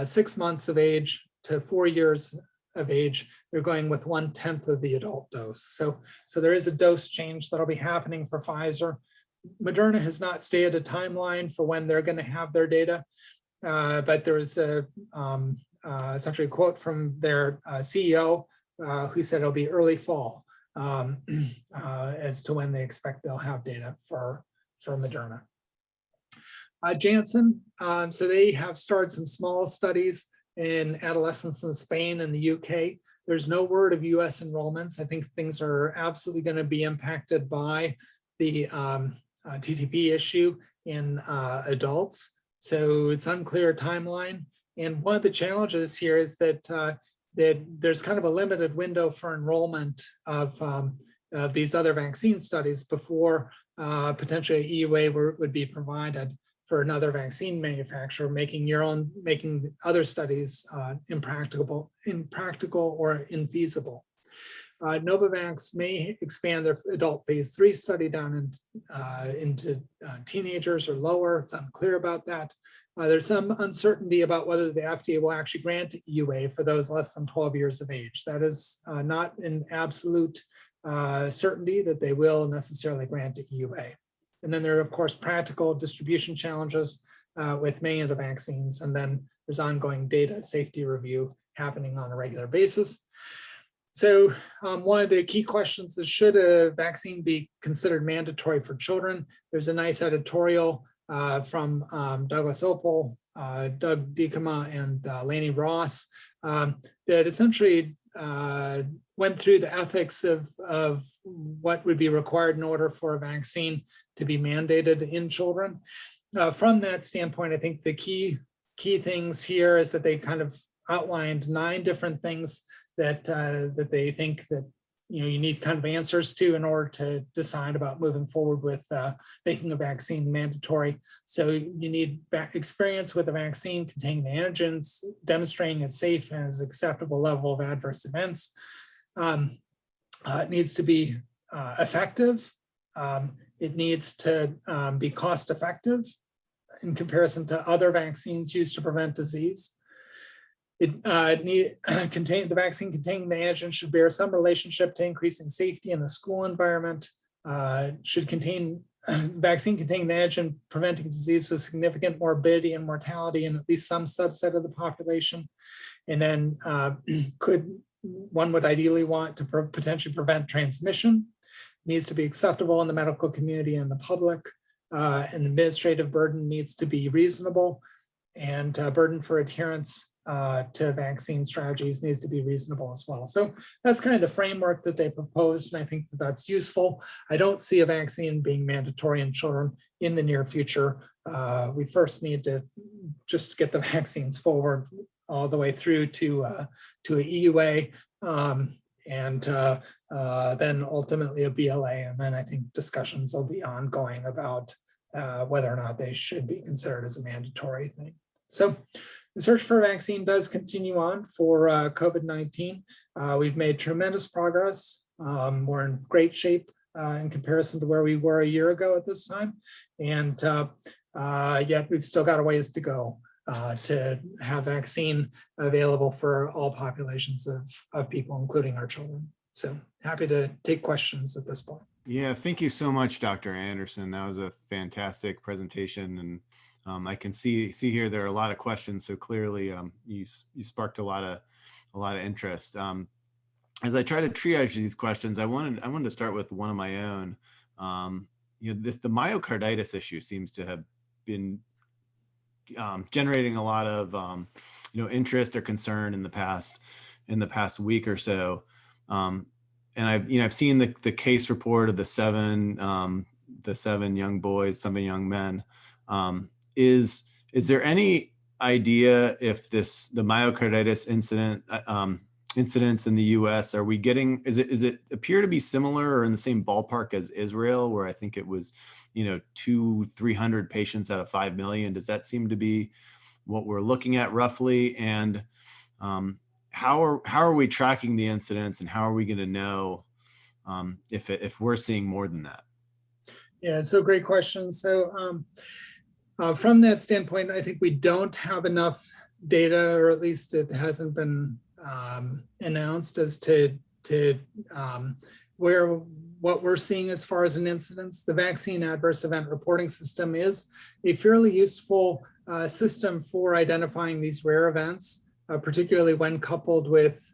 6 months of age to 4 years of age, they're going with 1/10 of the adult dose. So there is a dose change that'll be happening for Pfizer. Moderna has not stated a timeline for when they're going to have their data, but there was essentially a quote from their CEO who said it'll be early fall as to when they expect they'll have data for Moderna. Janssen, so they have started some small studies in adolescents in Spain and the UK. There's no word of US enrollments. I think things are absolutely going to be impacted by the TTP issue in adults. So it's unclear timeline. And one of the challenges here is that there's kind of a limited window for enrollment of these other vaccine studies before potentially EUA would be provided for another vaccine manufacturer, making other studies impractical or infeasible. Novavax may expand their adult phase 3 study down into teenagers or lower. It's unclear about that. There's some uncertainty about whether the FDA will actually grant EUA for those less than 12 years of age. That is not an absolute certainty that they will necessarily grant EUA. And then there are, of course, practical distribution challenges with many of the vaccines. And then there's ongoing data safety review happening on a regular basis. So one of the key questions is, should a vaccine be considered mandatory for children? There's a nice editorial from Douglas Opel, Doug Diekema, and Laney Ross that essentially went through the ethics of what would be required in order for a vaccine to be mandated in children. From that standpoint, I think the key things here is that they kind of outlined 9 different things that they think that you need kind of answers to in order to decide about moving forward with making a vaccine mandatory. So you need experience with a vaccine containing the antigens, demonstrating it's safe and has acceptable level of adverse events. It needs to be effective. It needs to be cost effective in comparison to other vaccines used to prevent disease. The vaccine containing the antigen should bear some relationship to increasing safety in the school environment. Vaccine containing the antigen preventing disease with significant morbidity and mortality in at least some subset of the population. And then one would ideally want to potentially prevent transmission. It needs to be acceptable in the medical community and the public. And administrative burden needs to be reasonable, and burden for adherence to vaccine strategies needs to be reasonable as well. So that's kind of the framework that they proposed, and I think that's useful. I don't see a vaccine being mandatory in children in the near future. We first need to just get the vaccines forward all the way through to a EUA, and then ultimately a BLA, and then I think discussions will be ongoing about whether or not they should be considered as a mandatory thing. So the search for a vaccine does continue on for COVID-19. We've made tremendous progress. We're in great shape in comparison to where we were a year ago at this time. And yet we've still got a ways to go to have vaccine available for all populations of people, including our children. So happy to take questions at this point. Yeah, thank you so much, Dr. Anderson. That was a fantastic presentation, and I can see here there are a lot of questions. So clearly, you sparked a lot of interest. As I try to triage these questions, I wanted to start with one of my own. The myocarditis issue seems to have been generating a lot of interest or concern in the past week or so. And I've seen the case report of the seven young boys, 7 young men. Is there any idea if the myocarditis incidents in the U.S. are we getting? Is it appear to be similar or in the same ballpark as Israel, where I think it was 200-300 patients out of 5 million? Does that seem to be what we're looking at roughly? And how are we tracking the incidents, and how are we going to know if we're seeing more than that? Yeah, so great question. So from that standpoint, I think we don't have enough data, or at least it hasn't been announced as to what we're seeing as far as an incidence. The vaccine adverse event reporting system is a fairly useful system for identifying these rare events, particularly when coupled with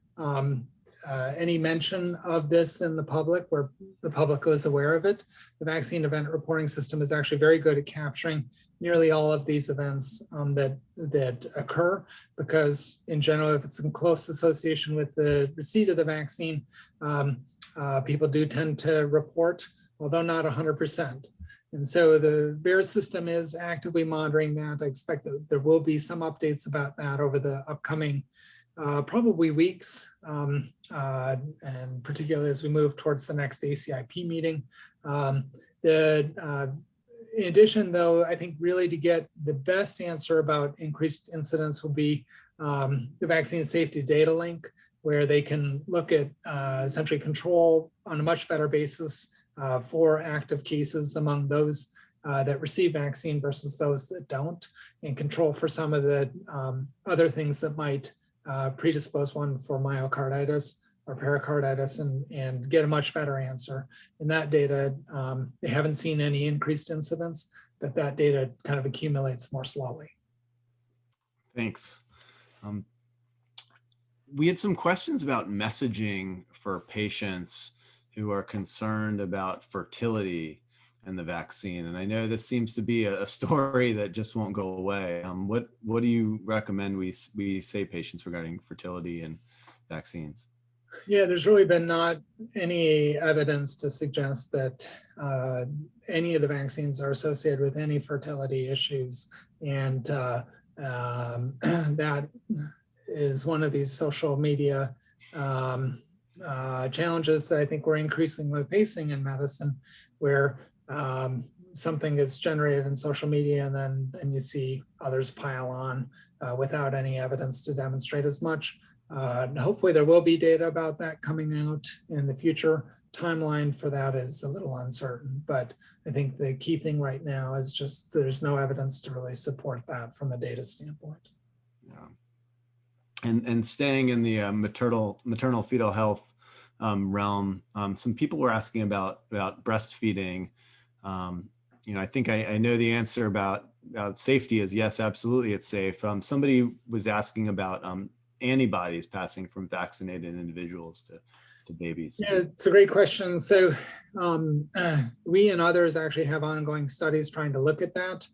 any mention of this in the public, where the public is aware of it. The vaccine event reporting system is actually very good at capturing nearly all of these events that occur, because in general, if it's in close association with the receipt of the vaccine, people do tend to report, although not 100%. And so the VAERS system is actively monitoring that. I expect that there will be some updates about that over the upcoming probably weeks, and particularly as we move towards the next ACIP meeting. In addition, though, I think really to get the best answer about increased incidence will be the vaccine safety data link, where they can look at essentially control on a much better basis for active cases among those that receive vaccine versus those that don't, and control for some of the other things that might predispose one for myocarditis or pericarditis, and get a much better answer. In that data, they haven't seen any increased incidence, but that data kind of accumulates more slowly. Thanks. We had some questions about messaging for patients who are concerned about fertility and the vaccine. And I know this seems to be a story that just won't go away. What do you recommend we say patients regarding fertility and vaccines? Yeah, there's really been not any evidence to suggest that any of the vaccines are associated with any fertility issues. And that is one of these social media challenges that I think we're increasingly facing in medicine, where something gets generated in social media and then you see others pile on without any evidence to demonstrate as much. Hopefully there will be data about that coming out in the future. Timeline for that is a little uncertain, but I think the key thing right now is just there's no evidence to really support that from a data standpoint. Yeah. And staying in the maternal fetal health realm, some people were asking about breastfeeding. I think I know the answer about safety is yes, absolutely, it's safe. Somebody was asking about antibodies passing from vaccinated individuals to babies. Yeah, it's a great question. So we and others actually have ongoing studies trying to look at that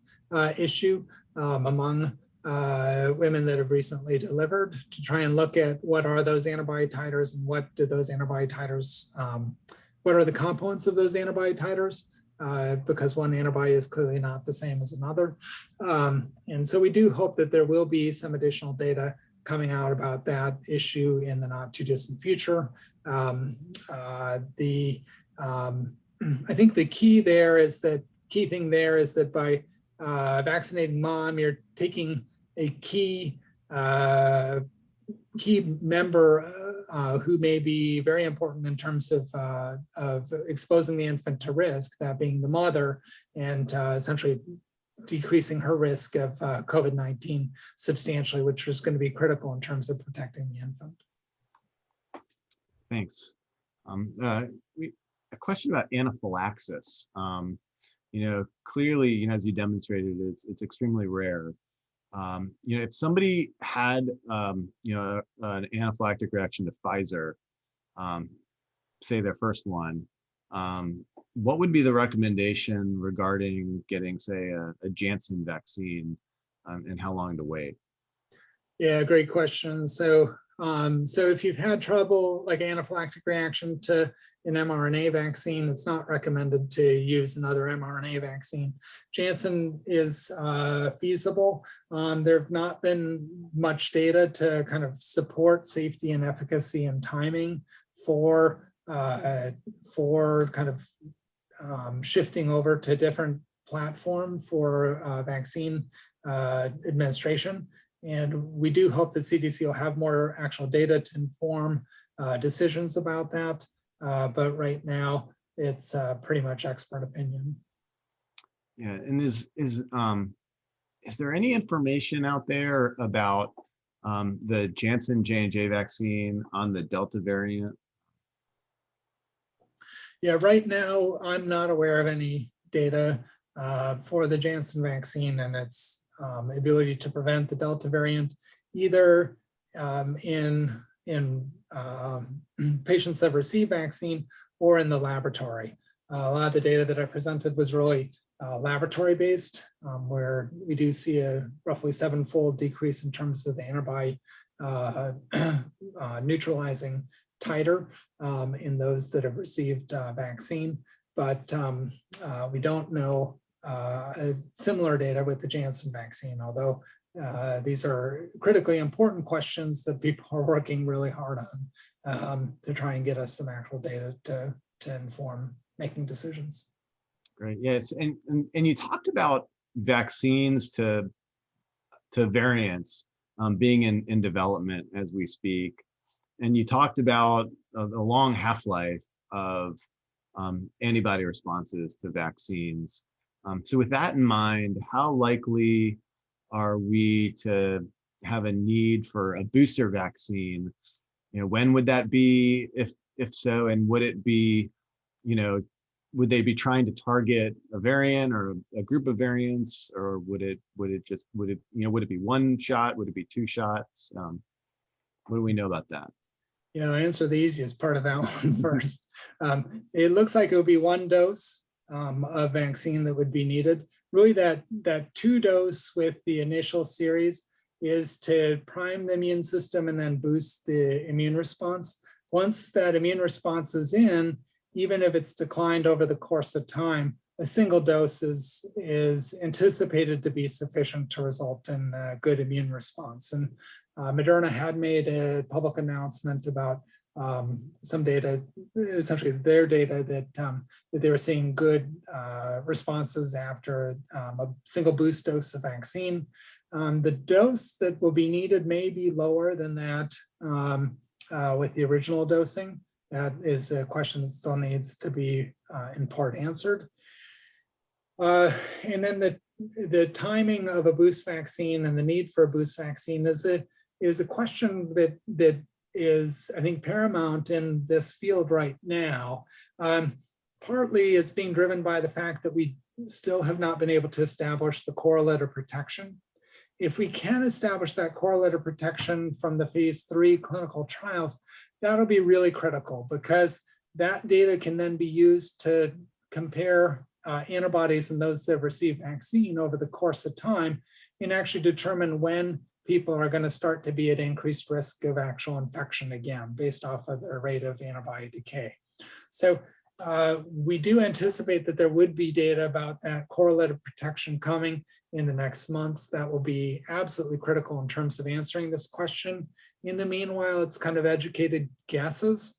issue among women that have recently delivered, to try and look at what are those antibody titers and what do those antibody titers, what are the components of those antibody titers, because one antibody is clearly not the same as another. And so we do hope that there will be some additional data coming out about that issue in the not too distant future. I think the key there is that key thing there is that by vaccinating mom, you're taking a key member who may be very important in terms of exposing the infant to risk, that being the mother, and essentially decreasing her risk of COVID-19 substantially, which is going to be critical in terms of protecting the infant. Thanks. A question about anaphylaxis. Clearly, as you demonstrated, it's extremely rare. If somebody had, an anaphylactic reaction to Pfizer, say their first one, what would be the recommendation regarding getting, say, a Janssen vaccine, and how long to wait? Yeah, great question. So if you've had trouble, like anaphylactic reaction to an mRNA vaccine, it's not recommended to use another mRNA vaccine. Janssen is feasible. There have not been much data to kind of support safety and efficacy and timing for kind of shifting over to a different platform for vaccine administration. And we do hope that CDC will have more actual data to inform decisions about that. But right now, it's pretty much expert opinion. Yeah, and is there any information out there about the Janssen J&J vaccine on the Delta variant? Yeah, right now, I'm not aware of any data for the Janssen vaccine and its ability to prevent the Delta variant, either in patients that receive vaccine or in the laboratory. A lot of the data that I presented was really laboratory-based, where we do see a roughly 7-fold decrease in terms of the antibody neutralizing titer in those that have received vaccine. But we don't know similar data with the Janssen vaccine, although these are critically important questions that people are working really hard on to try and get us some actual data to inform making decisions. Great. Yes, and you talked about vaccines to variants being in development as we speak, and you talked about the long half-life of antibody responses to vaccines. So with that in mind, how likely are we to have a need for a booster vaccine? When would that be, if so, and would it be, would they be trying to target a variant or a group of variants, or would it be one shot? Would it be 2 shots? What do we know about that? I'll answer the easiest part of that one first. It looks like it would be 1 dose of vaccine that would be needed. Really, that 2 dose with the initial series is to prime the immune system and then boost the immune response. Once that immune response is in, even if it's declined over the course of time, a single dose is anticipated to be sufficient to result in a good immune response. And Moderna had made a public announcement about some data, essentially their data, that they were seeing good responses after a single boost dose of vaccine. The dose that will be needed may be lower than that with the original dosing. That is a question that still needs to be in part answered. And then the timing of a boost vaccine and the need for a boost vaccine is a question that is, I think, paramount in this field right now. Partly it's being driven by the fact that we still have not been able to establish the correlate of protection. If we can establish that correlate of protection from the phase 3 clinical trials, that'll be really critical, because that data can then be used to compare antibodies in those that receive vaccine over the course of time and actually determine when people are going to start to be at increased risk of actual infection again, based off of their rate of antibody decay. So we do anticipate that there would be data about that correlate of protection coming in the next months. That will be absolutely critical in terms of answering this question. In the meanwhile, it's kind of educated guesses.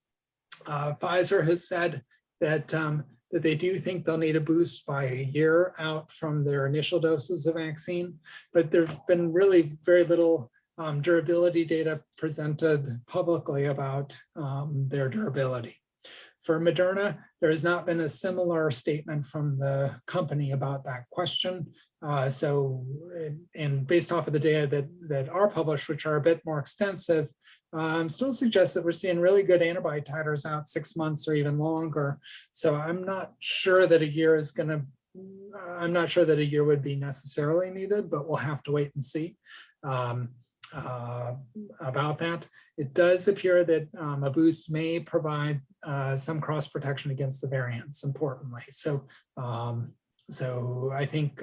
Pfizer has said that that they do think they'll need a boost by a year out from their initial doses of vaccine, but there's been really very little durability data presented publicly about their durability. For Moderna, there has not been a similar statement from the company about that question. And based off of the data that are published, which are a bit more extensive, still suggests that we're seeing really good antibody titers out 6 months or even longer. So I'm not sure that a year is going to, I'm not sure that a year would be necessarily needed, but we'll have to wait and see about that. It does appear that a boost may provide some cross protection against the variants, importantly. So, so I think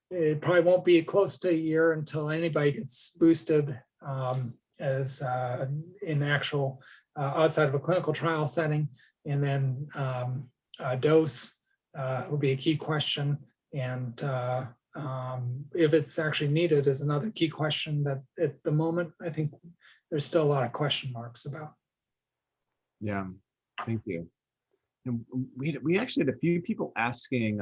it probably won't be close to a year until anybody gets boosted as in actual outside of a clinical trial setting, and then dose will be a key question, and if it's actually needed is another key question that at the moment I think there's still a lot of question marks about. Yeah, thank you. And we actually had a few people asking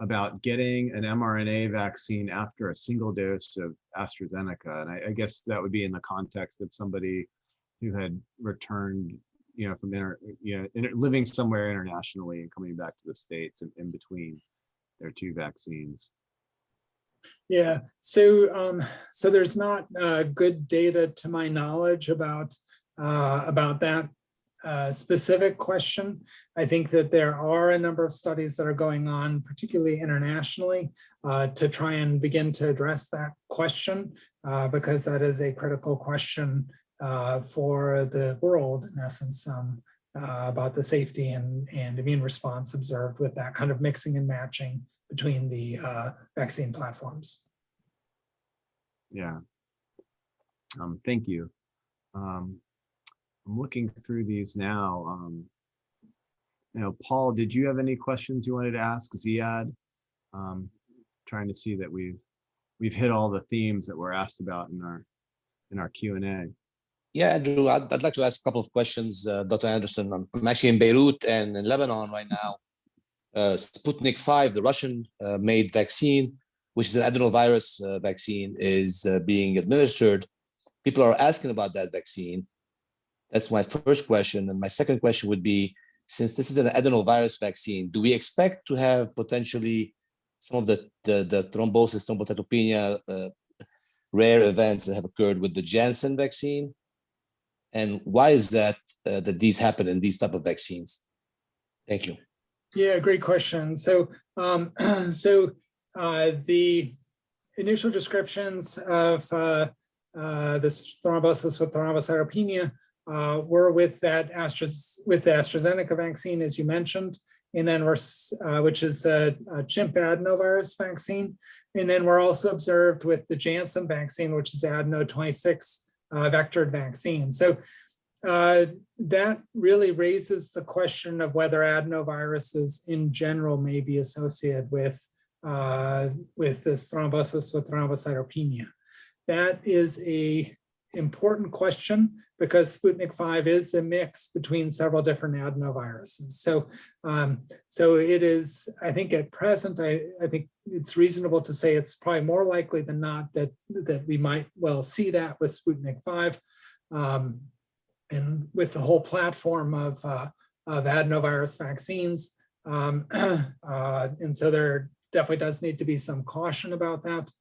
about getting an mRNA vaccine after a single dose of AstraZeneca. And I guess that would be in the context of somebody who had returned, you know, from living somewhere internationally and coming back to the States and in between their two vaccines. Yeah, so so there's not good data to my knowledge about that specific question. I think that there are a number of studies that are going on, particularly internationally, to try and begin to address that question, because that is a critical question for the world, in essence, about the safety and immune response observed with that kind of mixing and matching between the vaccine platforms. Yeah, thank you. I'm looking through these now. You know, Paul, did you have any questions you wanted to ask Ziad? Trying to see that we've hit all the themes that were asked about in our Q&A. Yeah, Andrew, I'd like to ask a couple of questions, Dr. Anderson. I'm actually in Beirut and in Lebanon right now. Sputnik 5, the Russian made vaccine, which is an adenovirus vaccine, is being administered. People are asking about that vaccine. That's my first question. And my second question would be, since this is an adenovirus vaccine, do we expect to have potentially some of the thrombosis, thrombocytopenia, rare events that have occurred with the Janssen vaccine? And why is that that these happen in these type of vaccines? Thank you. Yeah, great question. So, the initial descriptions of this thrombosis with thrombocytopenia were with the AstraZeneca vaccine, as you mentioned, and then which is a chimp adenovirus vaccine, and then we're also observed with the Janssen vaccine, which is adeno 26 vectored vaccine. So that really raises the question of whether adenoviruses in general may be associated with this thrombosis with thrombocytopenia. That is a important question because Sputnik 5 is a mix between several different adenoviruses. So, so it is, I think at present, I think it's reasonable to say it's probably more likely than not that we might well see that with Sputnik 5. And with the whole platform of adenovirus vaccines. And so there definitely does need to be some caution about that.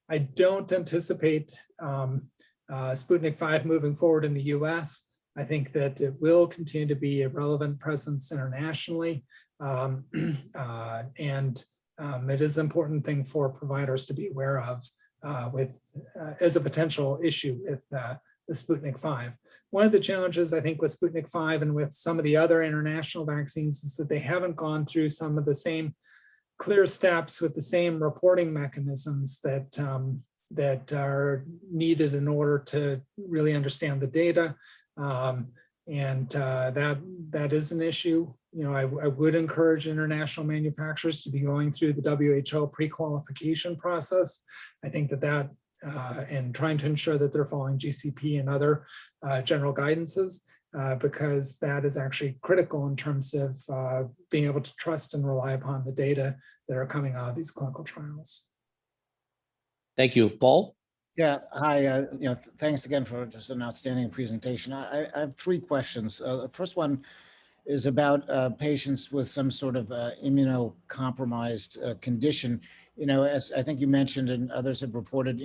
I don't anticipate Sputnik 5 moving forward in the US. I think that it will continue to be a relevant presence internationally. And it is an important thing for providers to be aware of as a potential issue with the Sputnik 5. One of the challenges I think with Sputnik 5 and with some of the other international vaccines is that they haven't gone through some of the same clear steps with the same reporting mechanisms that that are needed in order to really understand the data. And that is an issue. You know, I would encourage international manufacturers to be going through the WHO pre-qualification process. I think that and trying to ensure that they're following GCP and other general guidances. because that is actually critical in terms of being able to trust and rely upon the data that are coming out of these clinical trials. Thank you. Paul? Yeah, hi, thanks again for just an outstanding presentation. I have three questions. The first one is about patients with some sort of immunocompromised condition. As I think you mentioned and others have reported,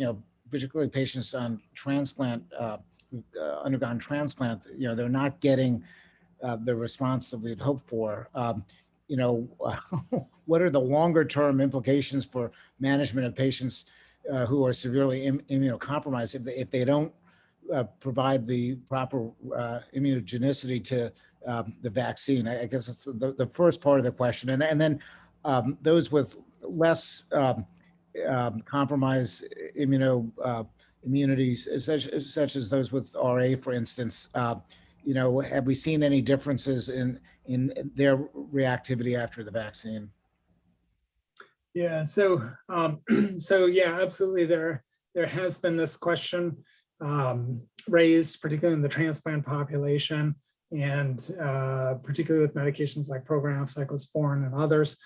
particularly patients on transplant, who've undergone transplant, they're not getting the response that we'd hoped for. What are the longer term implications for management of patients who are severely immunocompromised if they don't provide the proper immunogenicity to the vaccine? I guess it's the first part of the question. And then those with less compromised immunities, such as those with RA, for instance, have we seen any differences in their reactivity after the vaccine? Yeah, so yeah, absolutely. There has been this question raised, particularly in the transplant population, and particularly with medications like program, cyclosporin, and others,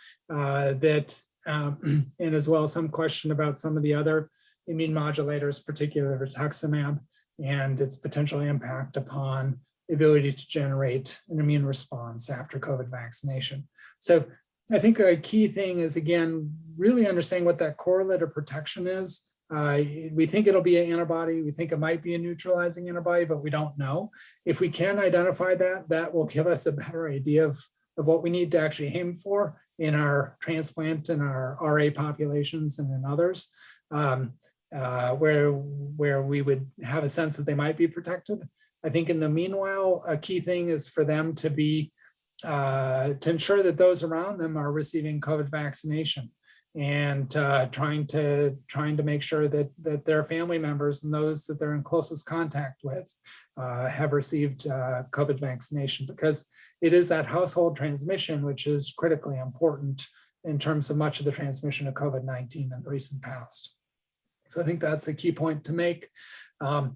and as well some question about some of the other immune modulators, particularly rituximab, and its potential impact upon the ability to generate an immune response after COVID vaccination. So I think a key thing is, again, really understanding what that correlate of protection is. We think it'll be an antibody. We think it might be a neutralizing antibody, but we don't know. If we can identify that, that will give us a better idea of what we need to actually aim for in our transplant and our RA populations and in others, where we would have a sense that they might be protected. I think in the meanwhile, a key thing is for them to be to ensure that those around them are receiving COVID vaccination, and trying to make sure that their family members and those that they're in closest contact with have received COVID vaccination, because it is that household transmission which is critically important in terms of much of the transmission of COVID-19 in the recent past. So I think that's a key point to make. I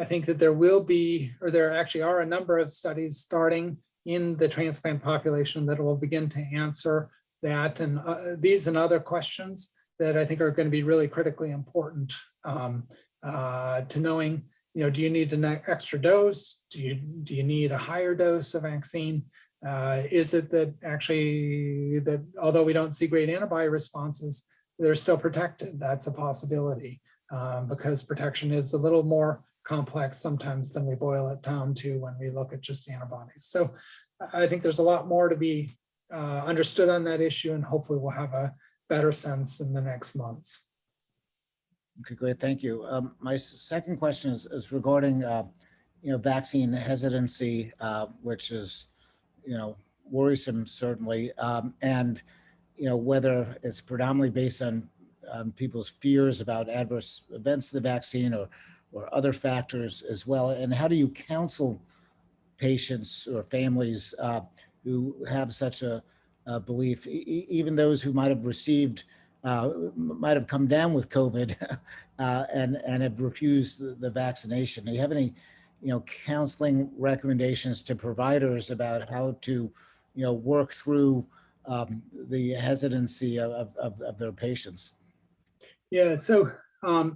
think that there will be, or there actually are, a number of studies starting in the transplant population that will begin to answer that and these and other questions that I think are going to be really critically important to knowing, do you need an extra dose? Do you need a higher dose of vaccine? Is it that actually that although we don't see great antibody responses, they're still protected? That's a possibility, because protection is a little more complex sometimes than we boil it down to when we look at just antibodies. So I think there's a lot more to be understood on that issue, and hopefully we'll have a better sense in the next months. Okay, great, thank you. My second question is regarding vaccine hesitancy, which is worrisome certainly, and whether it's predominantly based on people's fears about adverse events to the vaccine or other factors as well. And how do you counsel patients or families who have such a belief, even those who might have received, might have come down with COVID and have refused the vaccination? Do you have any, counseling recommendations to providers about how to, work through the hesitancy of their patients? Yeah, so I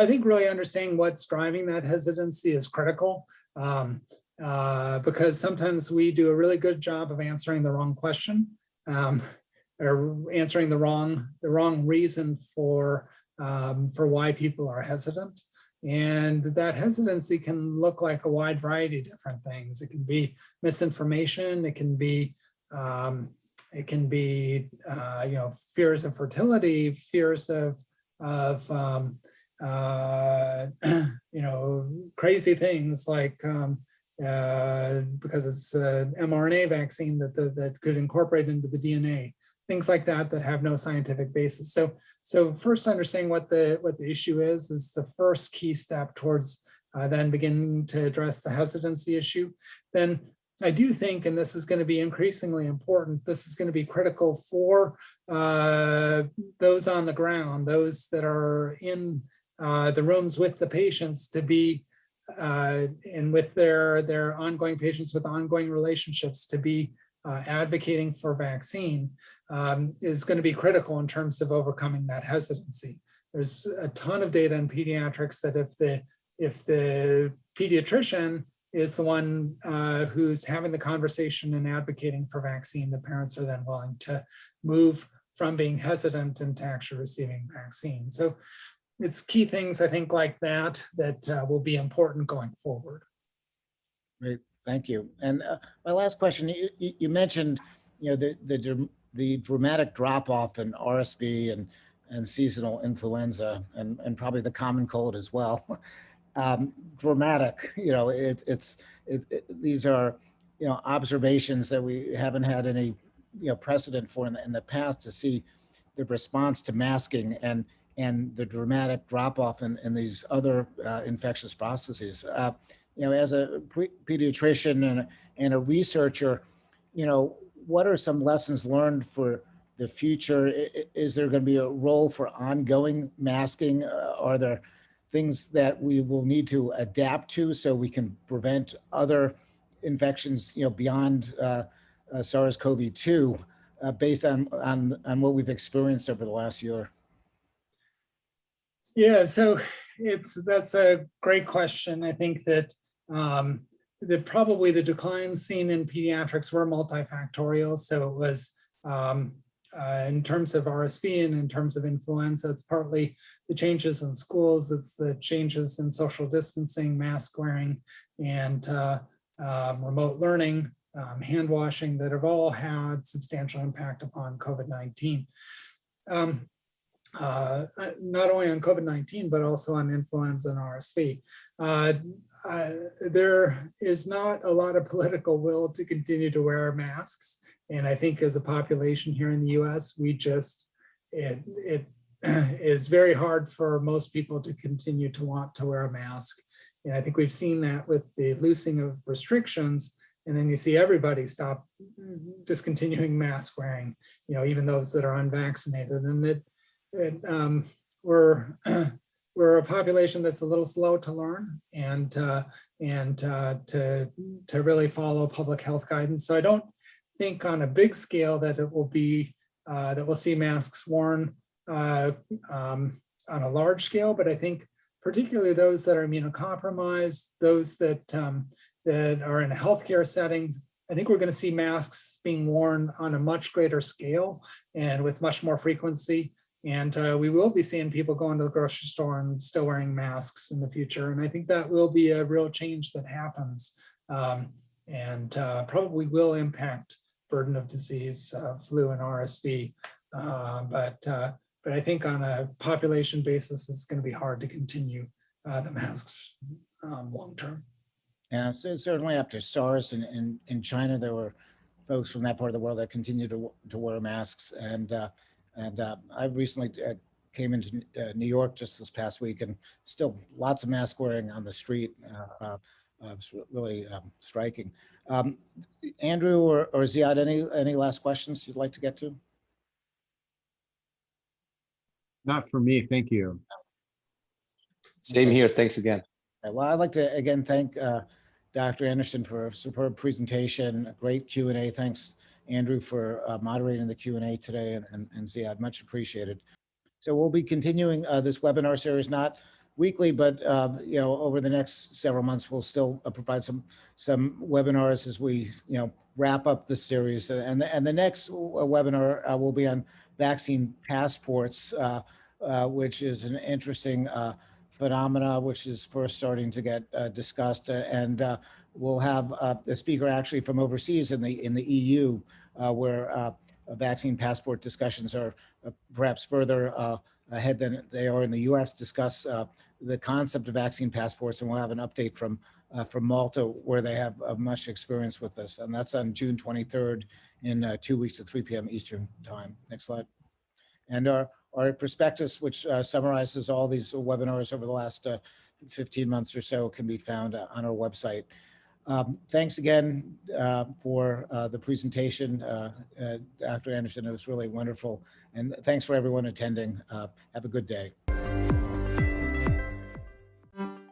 think really understanding what's driving that hesitancy is critical, because sometimes we do a really good job of answering the wrong question, or answering the wrong reason for why people are hesitant. And that hesitancy can look like a wide variety of different things. It can be misinformation. It can be fears of fertility, fears of crazy things like because it's an mRNA vaccine that could incorporate into the DNA, things like that have no scientific basis. So first understanding what the issue is the first key step towards then beginning to address the hesitancy issue. Then I do think, and this is going to be increasingly important, this is going to be critical for those on the ground, those that are in the rooms with the patients, to be and with their ongoing patients with ongoing relationships to be advocating for vaccine is going to be critical in terms of overcoming that hesitancy. There's a ton of data in pediatrics that if the pediatrician is the one who's having the conversation and advocating for vaccine, the parents are then willing to move from being hesitant into actually receiving vaccine. So it's key things, I think, like that will be important going forward. Great, thank you. And my last question, you mentioned, the dramatic drop off in RSV and seasonal influenza and probably the common cold as well. Dramatic, these are, observations that we haven't had any, precedent for in the past, to see the response to masking and the dramatic drop off in these other infectious processes. As a pediatrician and a researcher, what are some lessons learned for the future? Is there going to be a role for ongoing masking? Are there things that we will need to adapt to so we can prevent other infections, beyond SARS-CoV-2, based on what we've experienced over the last year? Yeah, so that's a great question. I think that probably the declines seen in pediatrics were multifactorial. So it was in terms of RSV and in terms of influenza, it's partly the changes in schools, it's the changes in social distancing, mask wearing, and remote learning, hand washing, that have all had substantial impact upon COVID-19. Not only on COVID-19, but also on influenza and RSV. There is not a lot of political will to continue to wear masks. And I think as a population here in the US, it is very hard for most people to continue to want to wear a mask. And I think we've seen that with the loosening of restrictions. And then you see everybody stop discontinuing mask wearing, even those that are unvaccinated. And we're a population that's a little slow to learn and to really follow public health guidance. So I don't think on a big scale that it will be that we'll see masks worn on a large scale, but I think particularly those that are immunocompromised, those that that are in healthcare settings, I think we're going to see masks being worn on a much greater scale and with much more frequency. And we will be seeing people going to the grocery store and still wearing masks in the future. And I think that will be a real change that happens and probably will impact burden of disease, flu and RSV. But I think on a population basis, it's going to be hard to continue the masks long term. Yeah, so certainly after SARS in China, there were folks from that part of the world that continued to wear masks. And I recently came into New York just this past week, and still lots of mask wearing on the street. It's really striking. Andrew or Ziad, any last questions you'd like to get to? Not for me, thank you. Same here. Thanks again. Well, I'd like to again thank Dr. Anderson for a superb presentation, a great Q&A. Thanks, Andrew, for moderating the Q&A today, and Ziad, much appreciated. So we'll be continuing this webinar series, not weekly, but over the next several months, we'll still provide some webinars as we wrap up the series. And the next webinar will be on vaccine passports, which is an interesting phenomena which is first starting to get discussed, and we'll have a speaker actually from overseas in the EU, where vaccine passport discussions are perhaps further ahead than they are in the US, discuss the concept of vaccine passports, and we'll have an update from Malta, where they have much experience with this, and that's on June 23rd in 2 weeks at 3 p.m. Eastern time. Next slide. And our prospectus, which summarizes all these webinars over the last 15 months or so, can be found on our website. Thanks again for the presentation, Dr. Anderson. It was really wonderful. And thanks for everyone attending. Have a good day.